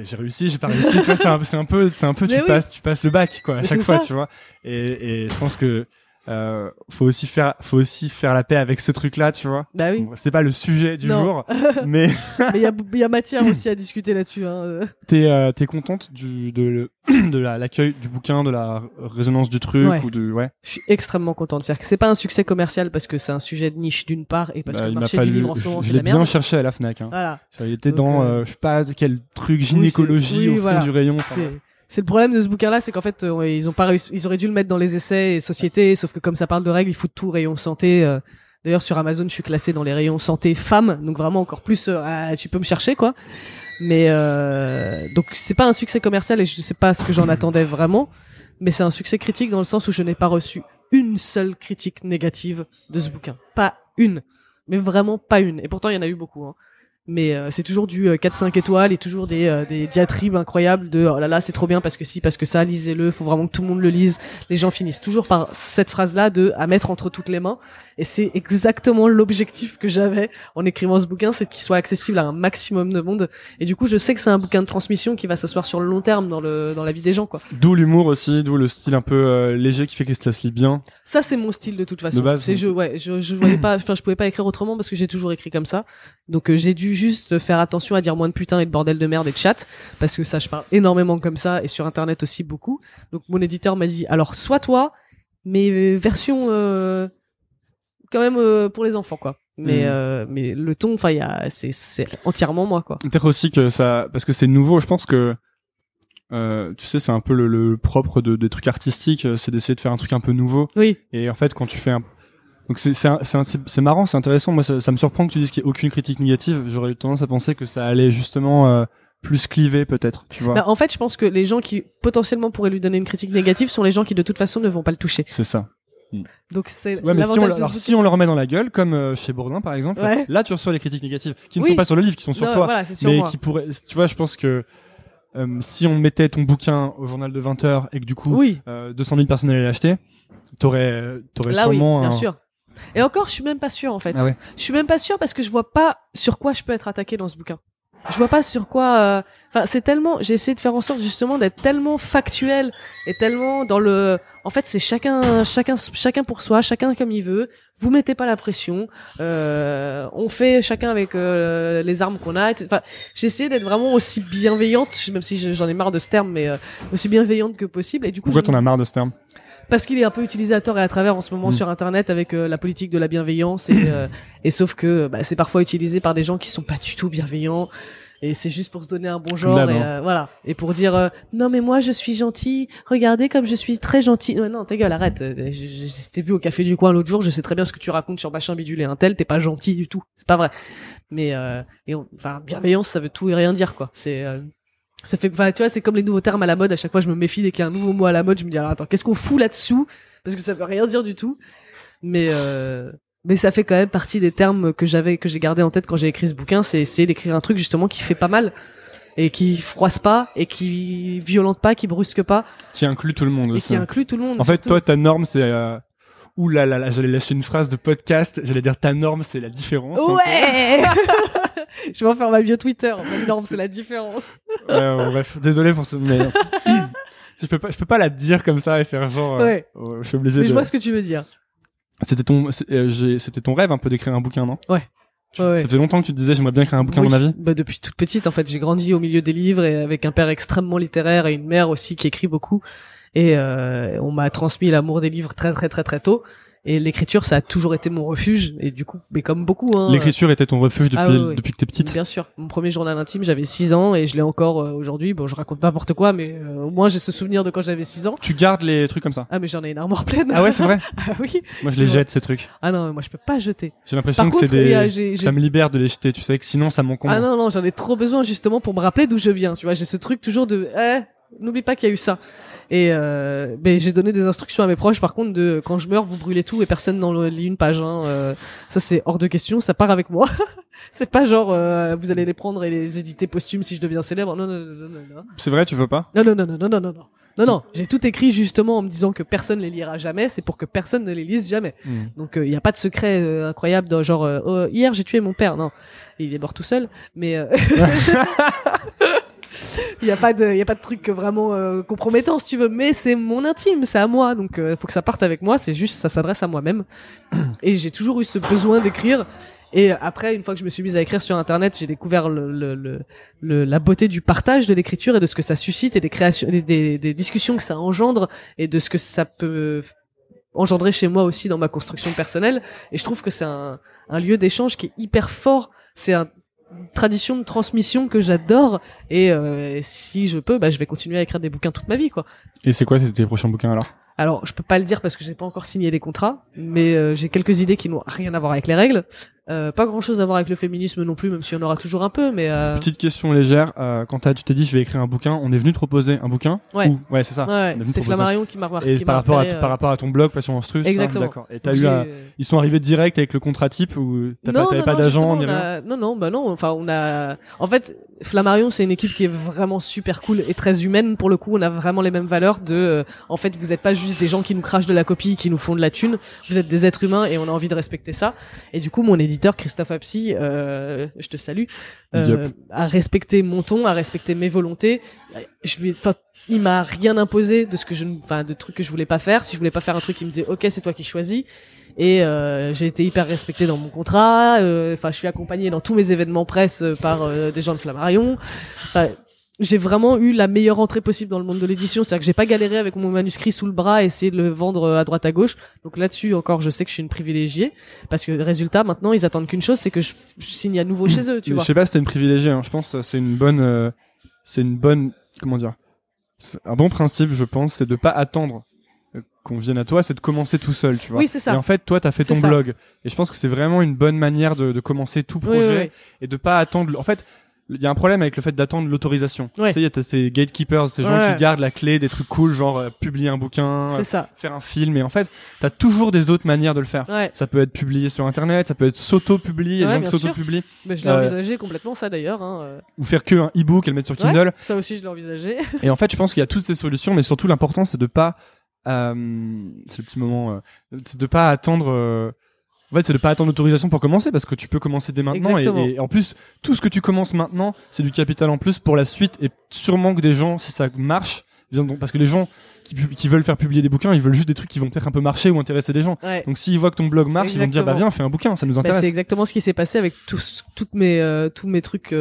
j'ai réussi, j'ai pas réussi, tu vois, c'est un peu tu passes le bac, quoi, à chaque fois, tu vois. Et je pense que faut aussi faire la paix avec ce truc-là, tu vois. Bah oui. Bon, c'est pas le sujet du jour, mais il y a matière aussi à discuter là-dessus, hein. T'es contente de l'accueil du bouquin, de la résonance du truc, ou Je suis extrêmement contente. C'est-à-dire que c'est pas un succès commercial parce que c'est un sujet de niche d'une part, et parce que le marché du livre en ce moment c'est la merde. Je l'ai bien cherché à la Fnac, hein. Voilà. Il était dans je sais pas quel truc gynécologie au fond du rayon. C'est le problème de ce bouquin-là, c'est qu'en fait, ils ont pas réussi, ils auraient dû le mettre dans les essais et sociétés, sauf que comme ça parle de règles, il faut tout rayon santé, D'ailleurs, sur Amazon, je suis classée dans les rayons santé femmes, donc vraiment encore plus, tu peux me chercher, quoi. Mais donc c'est pas un succès commercial et je sais pas ce que j'en attendais vraiment, mais c'est un succès critique dans le sens où je n'ai pas reçu une seule critique négative de ce bouquin. Pas une. Mais vraiment pas une. Et pourtant, il y en a eu beaucoup, hein. Mais c'est toujours du 4-5 étoiles et toujours des diatribes incroyables de oh là là, c'est trop bien parce que si, parce que ça, lisez-le, faut vraiment que tout le monde le lise. Les gens finissent toujours par cette phrase-là de à mettre entre toutes les mains. Et c'est exactement l'objectif que j'avais en écrivant ce bouquin, c'est qu'il soit accessible à un maximum de monde. Et du coup, je sais que c'est un bouquin de transmission qui va s'asseoir sur le long terme dans la vie des gens, quoi. D'où l'humour aussi, d'où le style un peu léger qui fait que ça se lit bien. Ça, c'est mon style de toute façon. De base, c'est je voyais pas, enfin, je pouvais pas écrire autrement parce que j'ai toujours écrit comme ça. Donc j'ai dû juste faire attention à dire moins de putain et de bordel de merde et de chat parce que ça, je parle énormément comme ça et sur internet aussi beaucoup. Donc mon éditeur m'a dit alors soit toi, mais version quand même pour les enfants, quoi. Mais le ton, enfin c'est entièrement moi, quoi. Peut-être aussi que ça, parce que c'est nouveau, je pense que tu sais, c'est un peu le propre des trucs artistiques, c'est d'essayer de faire un truc un peu nouveau. Oui. Et en fait, quand tu fais donc c'est marrant, c'est intéressant. Moi, ça me surprend que tu dises qu'il y ait aucune critique négative. J'aurais eu tendance à penser que ça allait justement plus cliver, peut-être, tu vois. Bah, en fait, je pense que les gens qui potentiellement pourraient lui donner une critique négative sont les gens qui de toute façon ne vont pas le toucher. C'est ça. Donc c'est ouais, mais si on le remet dans la gueule, comme chez Bourdin par exemple, ouais. là tu reçois les critiques négatives qui ne sont pas sur le livre, qui sont sur toi, voilà, sur mais moi. Qui pourraient, tu vois, je pense que si on mettait ton bouquin au journal de 20h et que du coup 200 000 personnes allaient l'acheter, t'aurais là, sûrement bien sûr. Et encore, je suis même pas sûre en fait. Ah ouais. Je suis même pas sûre parce que je vois pas sur quoi je peux être attaqué dans ce bouquin. Je vois pas sur quoi. Enfin, c'est tellement. J'ai essayé de faire en sorte justement d'être tellement factuel et tellement dans le. En fait, c'est chacun pour soi, chacun comme il veut. Vous mettez pas la pression. On fait chacun avec les armes qu'on a. Etc. Enfin, j'ai essayé d'être vraiment aussi bienveillante, même si j'en ai marre de ce terme, mais aussi bienveillante que possible. Et du coup, pourquoi t'en as marre de ce terme? Parce qu'il est un peu utilisé à tort et à travers en ce moment sur internet avec la politique de la bienveillance et sauf que c'est parfois utilisé par des gens qui sont pas du tout bienveillants et c'est juste pour se donner un bon genre et voilà et pour dire non mais moi je suis gentil, regardez comme je suis très gentil. Non ta gueule, arrête. Je t'ai vu au café du coin l'autre jour, je sais très bien ce que tu racontes sur machin bidule et un tel, t'es pas gentil du tout, c'est pas vrai. Mais enfin bienveillance ça veut tout et rien dire, quoi. C'est ça fait, enfin, tu vois, c'est comme les nouveaux termes à la mode. À chaque fois, je me méfie dès qu'il y a un nouveau mot à la mode. Je me dis, alors, attends, qu'est-ce qu'on fout là-dessous? Parce que ça veut rien dire du tout. Mais ça fait quand même partie des termes que j'ai gardé en tête quand j'ai écrit ce bouquin. C'est essayer d'écrire un truc, justement, qui fait pas mal. Et qui froisse pas, et qui violente pas, qui brusque pas. Qui inclut tout le monde aussi. Et qui inclut tout le monde. En fait, toi, ta norme, c'est, ouh là là là, j'allais lâcher une phrase de podcast. J'allais dire ta norme, c'est la différence. Ouais! Je vais en faire ma bio Twitter. Ma norme, c'est la différence. Bref, désolé pour ce, mais je peux pas la dire comme ça et faire genre. Ouais. Je suis obligé. Mais je vois ce que tu veux dire. C'était ton rêve un peu d'écrire un bouquin, non? Ouais. Ouais. Ça fait longtemps que tu te disais j'aimerais bien écrire un bouquin dans ma vie. Bah depuis toute petite, en fait, j'ai grandi au milieu des livres et avec un père extrêmement littéraire et une mère aussi qui écrit beaucoup. Et on m'a transmis l'amour des livres très très très très tôt. Et l'écriture, ça a toujours été mon refuge. Et du coup, mais comme beaucoup, hein. L'écriture était ton refuge depuis que t'es petite. Bien sûr. Mon premier journal intime, j'avais 6 ans et je l'ai encore aujourd'hui. Bon, je raconte n'importe quoi, mais au moins j'ai ce souvenir de quand j'avais 6 ans. Tu gardes les trucs comme ça? Ah, mais j'en ai une armoire pleine. Ah ouais, c'est vrai? Ah oui. Moi, je les jette, ces trucs. Ah non, moi je peux pas jeter. J'ai l'impression que ça me libère de les jeter, tu sais, que sinon ça m'encombre. Ah non, j'en ai trop besoin justement pour me rappeler d'où je viens. Tu vois, j'ai ce truc toujours de, n'oublie pas qu'il y a eu ça. Et ben j'ai donné des instructions à mes proches par contre de quand je meurs vous brûlez tout et personne n'en lit une page, hein. Ça c'est hors de question, ça part avec moi. C'est pas genre vous allez les prendre et les éditer posthumes si je deviens célèbre. Non. C'est vrai, tu veux pas? Non, j'ai tout écrit justement en me disant que personne les lira jamais, c'est pour que personne ne les lise jamais. Donc il y a pas de secret incroyable dans genre hier j'ai tué mon père. Non, il est mort tout seul, mais il y a pas de truc vraiment compromettant si tu veux, mais c'est mon intime, c'est à moi, donc faut que ça parte avec moi, c'est juste ça s'adresse à moi-même. Et j'ai toujours eu ce besoin d'écrire. Et après, une fois que je me suis mise à écrire sur internet, j'ai découvert la beauté du partage de l'écriture et de ce que ça suscite et des créations, des discussions que ça engendre et de ce que ça peut engendrer chez moi aussi dans ma construction personnelle. Et je trouve que c'est un lieu d'échange qui est hyper fort. C'est une tradition de transmission que j'adore. Et si je peux, je vais continuer à écrire des bouquins toute ma vie, quoi. Et c'est quoi tes prochains bouquins alors? Alors, je peux pas le dire parce que j'ai pas encore signé les contrats, mais j'ai quelques idées qui n'ont rien à voir avec les règles. Pas grand-chose à voir avec le féminisme non plus, même s'il y en aura toujours un peu, mais... Petite question légère, quand tu t'es dit je vais écrire un bouquin, on est venu te proposer un bouquin? Ouais. Ouais, c'est ça. Ouais, c'est Flammarion qui m'a remarqué. Et par rapport à ton blog Passion Monstrue, exactement. D'accord. Et ils sont arrivés direct avec le contrat type ou t'avais pas d'agent ni rien? Non. Enfin, en fait, Flammarion, c'est une équipe qui est vraiment super cool et très humaine. Pour le coup, on a vraiment les mêmes valeurs en fait, vous êtes pas juste des gens qui nous crachent de la copie, qui nous font de la thune. Vous êtes des êtres humains et on a envie de respecter ça. Et du coup, mon éditeur, Christophe Apsy, je te salue, a respecté mon ton, a respecté mes volontés. Il m'a rien imposé de trucs que je voulais pas faire. Si je voulais pas faire un truc, il me disait, OK, c'est toi qui choisis. Et j'ai été hyper respectée dans mon contrat. Je suis accompagnée dans tous mes événements presse par des gens de Flammarion. J'ai vraiment eu la meilleure entrée possible dans le monde de l'édition. C'est-à-dire que j'ai pas galéré avec mon manuscrit sous le bras et essayer de le vendre à droite à gauche. Donc là-dessus, encore, je sais que je suis une privilégiée. Parce que résultat, maintenant, ils attendent qu'une chose, c'est que je signe à nouveau chez eux, tu vois. Je sais pas si t'es une privilégiée, hein. Je pense que c'est une bonne, comment dire, un bon principe, je pense, c'est de pas attendre qu'on vienne à toi, c'est de commencer tout seul, tu vois. Oui, c'est ça. Et en fait, toi, t'as fait ton blog. Et je pense que c'est vraiment une bonne manière de commencer tout projet. Oui. Et de pas attendre, en fait, il y a un problème avec le fait d'attendre l'autorisation. Ouais. Tu sais, il y a ces gatekeepers, ces gens qui gardent la clé des trucs cool, genre publier un bouquin, faire un film. Et en fait, t'as toujours des autres manières de le faire. Ouais. Ça peut être publié sur Internet, ça peut être s'auto-publier. Il y a des gens qui s'auto-publient. Mais je l'ai envisagé complètement, ça d'ailleurs. Ou faire que un e-book et le mettre sur Kindle. Ouais, ça aussi, je l'ai envisagé. Et en fait, je pense qu'il y a toutes ces solutions, mais surtout l'important, c'est de pas, c'est le petit moment, c'est de pas attendre. En fait, c'est de pas attendre l'autorisation pour commencer, parce que tu peux commencer dès maintenant. Et en plus, tout ce que tu commences maintenant, c'est du capital en plus pour la suite. Et sûrement que des gens, si ça marche, parce que les gens qui veulent faire publier des bouquins, ils veulent juste des trucs qui vont peut-être un peu marcher ou intéresser des gens. Ouais. Donc s'ils voient que ton blog marche, ils vont te dire, bah viens, fais un bouquin, ça nous intéresse. C'est exactement ce qui s'est passé avec tous mes trucs,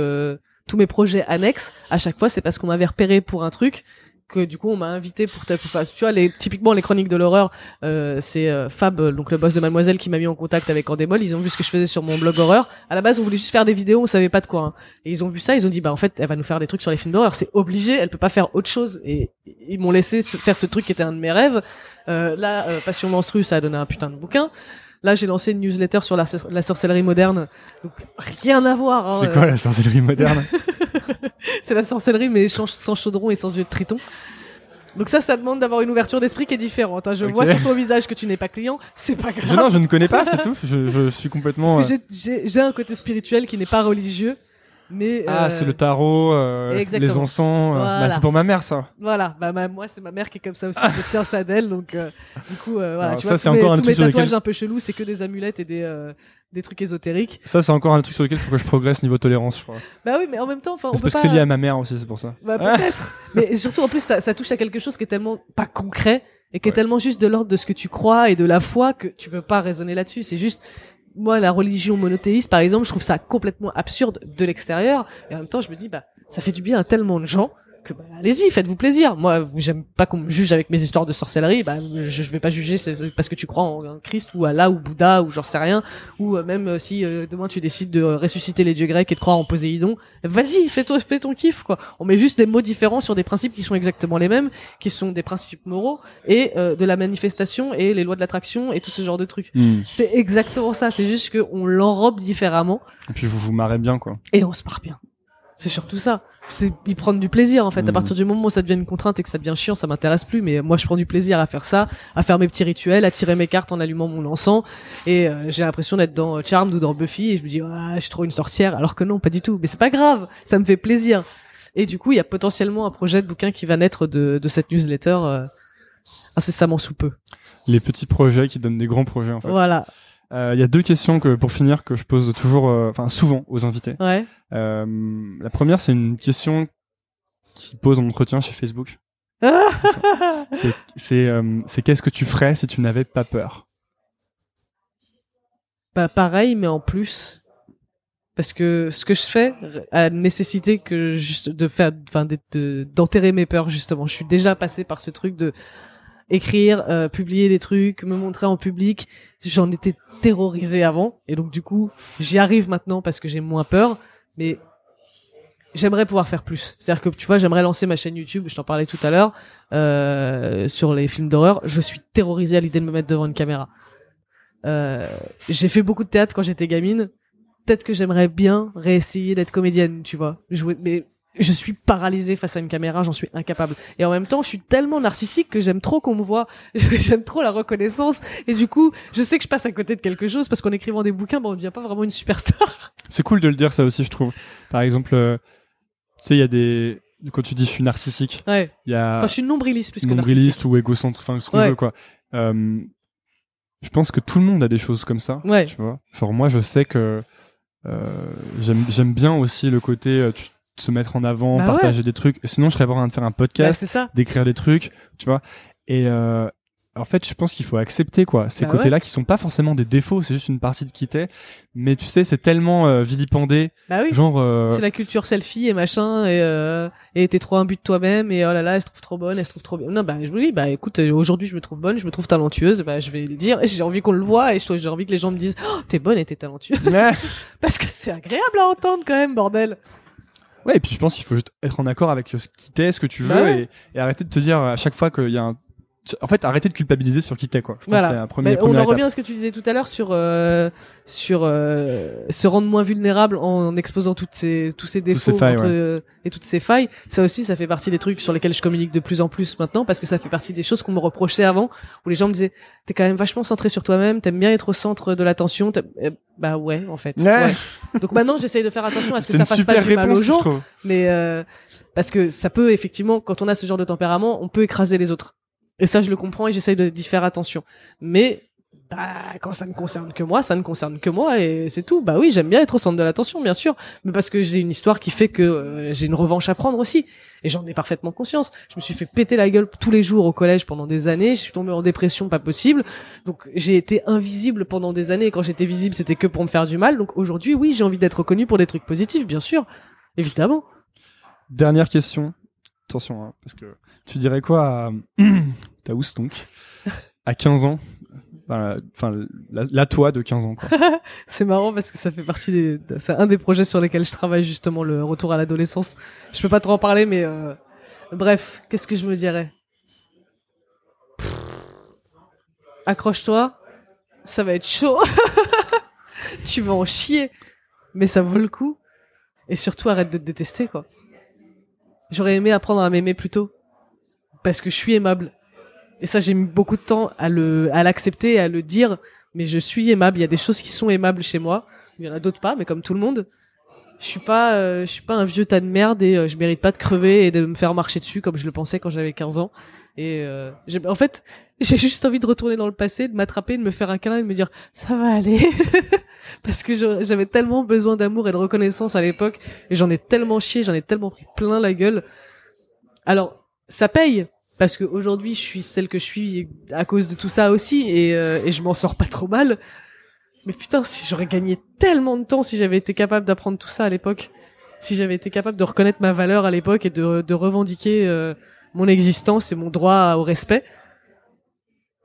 tous mes projets annexes. À chaque fois, c'est parce qu'on m'avait repéré pour un truc, que du coup on m'a invité pour tu vois, typiquement les chroniques de l'horreur, c'est Fab, donc le boss de Mademoiselle, qui m'a mis en contact avec Endemol. Ils ont vu ce que je faisais sur mon blog horreur. À la base, on voulait juste faire des vidéos, on savait pas de quoi, hein. Et ils ont vu ça, ils ont dit, bah en fait, elle va nous faire des trucs sur les films d'horreur, c'est obligé, elle peut pas faire autre chose. Et ils m'ont laissé faire ce truc qui était un de mes rêves. Passion Monstrue, ça a donné un putain de bouquin. Là, j'ai lancé une newsletter sur la sorcellerie moderne. Donc, rien à voir, hein. C'est quoi la sorcellerie moderne? C'est la sorcellerie, mais sans chaudron et sans yeux de triton. Donc ça demande d'avoir une ouverture d'esprit qui est différente, hein. Je vois sur ton visage que tu n'es pas client, c'est pas grave. Non, je ne connais pas, c'est tout. Je suis complètement... Parce que j'ai un côté spirituel qui n'est pas religieux. Mais c'est le tarot, les encens. Voilà. C'est pour ma mère, ça. Voilà, moi c'est ma mère qui est comme ça aussi. Je tiens ça d'elle, donc du coup voilà. Alors, tu ça, vois, c'est encore un tous mes truc tatouages un peu chelous, c'est que des amulettes et des trucs ésotériques. Ça, c'est encore un truc sur lequel il faut que je progresse niveau tolérance, je crois. Bah oui, mais en même temps, on peut parce pas... que c'est lié à ma mère aussi, c'est pour ça. Bah peut-être. Mais surtout en plus, ça touche à quelque chose qui est tellement pas concret et qui est tellement juste de l'ordre de ce que tu crois et de la foi que tu peux pas raisonner là-dessus. C'est juste. Moi, la religion monothéiste, par exemple, je trouve ça complètement absurde de l'extérieur. Et en même temps, je me dis, bah, ça fait du bien à tellement de gens que, bah, allez-y, faites-vous plaisir. Moi, j'aime pas qu'on me juge avec mes histoires de sorcellerie. Bah, je vais pas juger c'est parce que tu crois en Christ ou Allah ou Bouddha ou j'en sais rien. Ou même si demain tu décides de ressusciter les dieux grecs et de croire en Poséidon, vas-y, fais ton kiff, quoi. On met juste des mots différents sur des principes qui sont exactement les mêmes, qui sont des principes moraux et de la manifestation et les lois de l'attraction et tout ce genre de trucs. C'est exactement ça. C'est juste que on l'enrobe différemment. Et puis vous vous marrez bien, quoi. Et on se marre bien. C'est surtout ça. C'est y prendre du plaisir, en fait. À partir du moment où ça devient une contrainte et que ça devient chiant, ça m'intéresse plus. Mais moi, je prends du plaisir à faire ça, à faire mes petits rituels, à tirer mes cartes en allumant mon encens. Et j'ai l'impression d'être dans Charmed ou dans Buffy. Et je me dis, je suis trop une sorcière. Alors que non, pas du tout. Mais c'est pas grave. Ça me fait plaisir. Et du coup, il y a potentiellement un projet de bouquin qui va naître de cette newsletter incessamment sous peu. Les petits projets qui donnent des grands projets, en fait. Voilà. Il y a deux questions pour finir que je pose toujours, souvent aux invités. Ouais. La première, c'est une question qui pose en entretien chez Facebook. C'est qu'est-ce que tu ferais si tu n'avais pas peur? Bah pareil, mais en plus, parce que ce que je fais a nécessité que juste d'enterrer mes peurs, justement. Je suis déjà passé par ce truc de écrire, publier des trucs, me montrer en public. J'en étais terrorisé avant, et donc du coup, j'y arrive maintenant parce que j'ai moins peur. Mais j'aimerais pouvoir faire plus. C'est-à-dire que tu vois, j'aimerais lancer ma chaîne YouTube, je t'en parlais tout à l'heure, sur les films d'horreur. Je suis terrorisée à l'idée de me mettre devant une caméra. J'ai fait beaucoup de théâtre quand j'étais gamine. Peut-être que j'aimerais bien réessayer d'être comédienne, tu vois. Mais je suis paralysée face à une caméra, j'en suis incapable. Et en même temps, je suis tellement narcissique que j'aime trop qu'on me voit. J'aime trop la reconnaissance. Et du coup, je sais que je passe à côté de quelque chose parce qu'en écrivant des bouquins, on ne devient pas vraiment une superstar. C'est cool de le dire, ça aussi, je trouve. Par exemple, tu sais, il y a des... Quand tu dis je suis narcissique, ouais. Il y a... Enfin, je suis nombriliste plus que narcissique. Nombriliste ou égocentre, enfin, ce qu'on veut, quoi. Je pense que tout le monde a des choses comme ça. Ouais. Tu vois. Genre, moi, je sais que j'aime bien aussi le côté... se mettre en avant, partager des trucs. Sinon, je serais pas en train de faire un podcast, d'écrire des trucs, tu vois. Et en fait, je pense qu'il faut accepter quoi ces côtés-là qui sont pas forcément des défauts, c'est juste une partie de qui t'es. Mais tu sais, c'est tellement vilipendé. Bah oui. Genre. C'est la culture selfie et machin et t'es trop imbu de toi-même et oh là là, elle se trouve trop bonne, elle se trouve trop bien. Non, bah je me dis, bah écoute, aujourd'hui je me trouve bonne, je me trouve talentueuse, bah je vais le dire. Et j'ai envie qu'on le voit et j'ai envie que les gens me disent, oh, t'es bonne et t'es talentueuse. Parce que c'est agréable à entendre quand même, bordel. Ouais, et puis je pense qu'il faut juste être en accord avec ce qui t'es, ce que tu veux, et arrêter de te dire à chaque fois qu'il y a un... En fait, arrêter de culpabiliser sur qui t'es, quoi. Je pense que c'est un premier on en étape. revient à ce que tu disais tout à l'heure sur se rendre moins vulnérable en exposant tous ces défauts et toutes ces failles. Ça aussi, ça fait partie des trucs sur lesquels je communique de plus en plus maintenant parce que ça fait partie des choses qu'on me reprochait avant où les gens me disaient t'es quand même vachement centré sur toi-même, t'aimes bien être au centre de l'attention. Bah ouais, en fait. Ouais. Donc maintenant, j'essaye de faire attention à ce que ça fasse pas du mal aux gens, mais parce que ça peut effectivement, quand on a ce genre de tempérament, on peut écraser les autres. Et ça, je le comprends et j'essaye d'y faire attention. Mais quand ça ne concerne que moi, ça ne concerne que moi et c'est tout. Bah oui, j'aime bien être au centre de l'attention, bien sûr, mais parce que j'ai une histoire qui fait que j'ai une revanche à prendre aussi. Et j'en ai parfaitement conscience. Je me suis fait péter la gueule tous les jours au collège pendant des années. Je suis tombée en dépression, pas possible. Donc j'ai été invisible pendant des années. Et quand j'étais visible, c'était que pour me faire du mal. Donc aujourd'hui, oui, j'ai envie d'être reconnue pour des trucs positifs, bien sûr, évidemment. Dernière question. Attention, hein, parce que tu dirais quoi à Taous, donc, à 15 ans, enfin, la toi de 15 ans, quoi. C'est marrant parce que ça fait partie c'est un des projets sur lesquels je travaille, justement, le retour à l'adolescence. Je peux pas trop en parler, mais bref, qu'est-ce que je me dirais? Accroche-toi, ça va être chaud. Tu vas en chier, mais ça vaut le coup. Et surtout, arrête de te détester, quoi. J'aurais aimé apprendre à m'aimer plus tôt. Parce que je suis aimable. Et ça, j'ai mis beaucoup de temps à l'accepter, à le dire. Mais je suis aimable. Il y a des choses qui sont aimables chez moi. Il y en a d'autres pas, mais comme tout le monde. Je suis pas un vieux tas de merde et je mérite pas de crever et de me faire marcher dessus comme je le pensais quand j'avais 15 ans. Et en fait, j'ai juste envie de retourner dans le passé, de m'attraper, de me faire un câlin et de me dire ça va aller. Parce que j'avais tellement besoin d'amour et de reconnaissance à l'époque et j'en ai tellement chié, j'en ai tellement pris plein la gueule. Alors, ça paye parce que aujourd'hui, je suis celle que je suis à cause de tout ça aussi et je m'en sors pas trop mal. Mais putain, si j'aurais gagné tellement de temps si j'avais été capable d'apprendre tout ça à l'époque, si j'avais été capable de reconnaître ma valeur à l'époque et de revendiquer mon existence et mon droit au respect.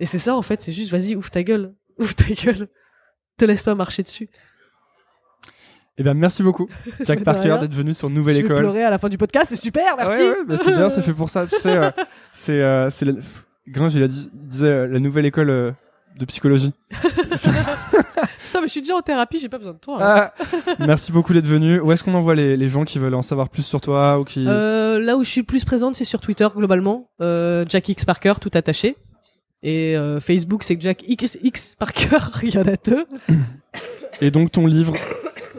Et c'est ça en fait, c'est juste vas-y, ouvre ta gueule, te laisse pas marcher dessus. Eh ben merci beaucoup Jack Parker d'être venu sur Nouvelle École. Je vais pleurer à la fin du podcast, c'est super, merci. Ouais, bah c'est bien, c'est fait pour ça, tu sais. C'est Gringe, il disait la Nouvelle École de psychologie. Putain, mais je suis déjà en thérapie, j'ai pas besoin de toi. Merci beaucoup d'être venu. Où est-ce qu'on envoie les gens qui veulent en savoir plus sur toi ou qui... Là où je suis plus présente, c'est sur Twitter globalement. Jack X Parker, tout attaché. Et Facebook, c'est Jack X Parker, il y en a deux. Et donc ton livre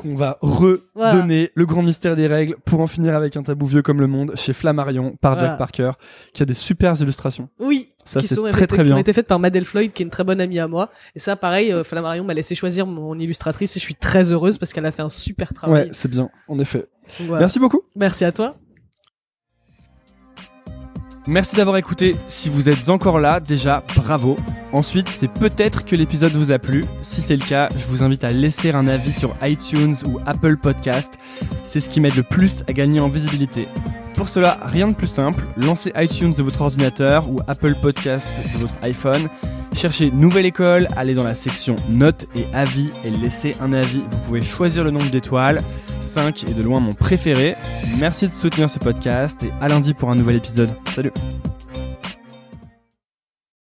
qu'on va redonner, Le grand mystère des règles, pour en finir avec un tabou vieux comme le monde, chez Flammarion, par Jack Parker, qui a des super illustrations. Oui, ça c'est très bien. Qui ont été faites par Madeleine Floyd, qui est une très bonne amie à moi. Et ça, pareil, Flammarion m'a laissé choisir mon illustratrice et je suis très heureuse parce qu'elle a fait un super travail. Ouais, c'est bien, en effet. Voilà. Merci beaucoup. Merci à toi. Merci d'avoir écouté. Si vous êtes encore là, déjà, bravo. Ensuite, c'est peut-être que l'épisode vous a plu. Si c'est le cas, je vous invite à laisser un avis sur iTunes ou Apple Podcast. C'est ce qui m'aide le plus à gagner en visibilité. Pour cela, rien de plus simple. Lancez iTunes de votre ordinateur ou Apple Podcast de votre iPhone. Cherchez Nouvelle École, allez dans la section Notes et Avis et laissez un avis. Vous pouvez choisir le nombre d'étoiles. 5 est de loin mon préféré. Merci de soutenir ce podcast et à lundi pour un nouvel épisode. Salut!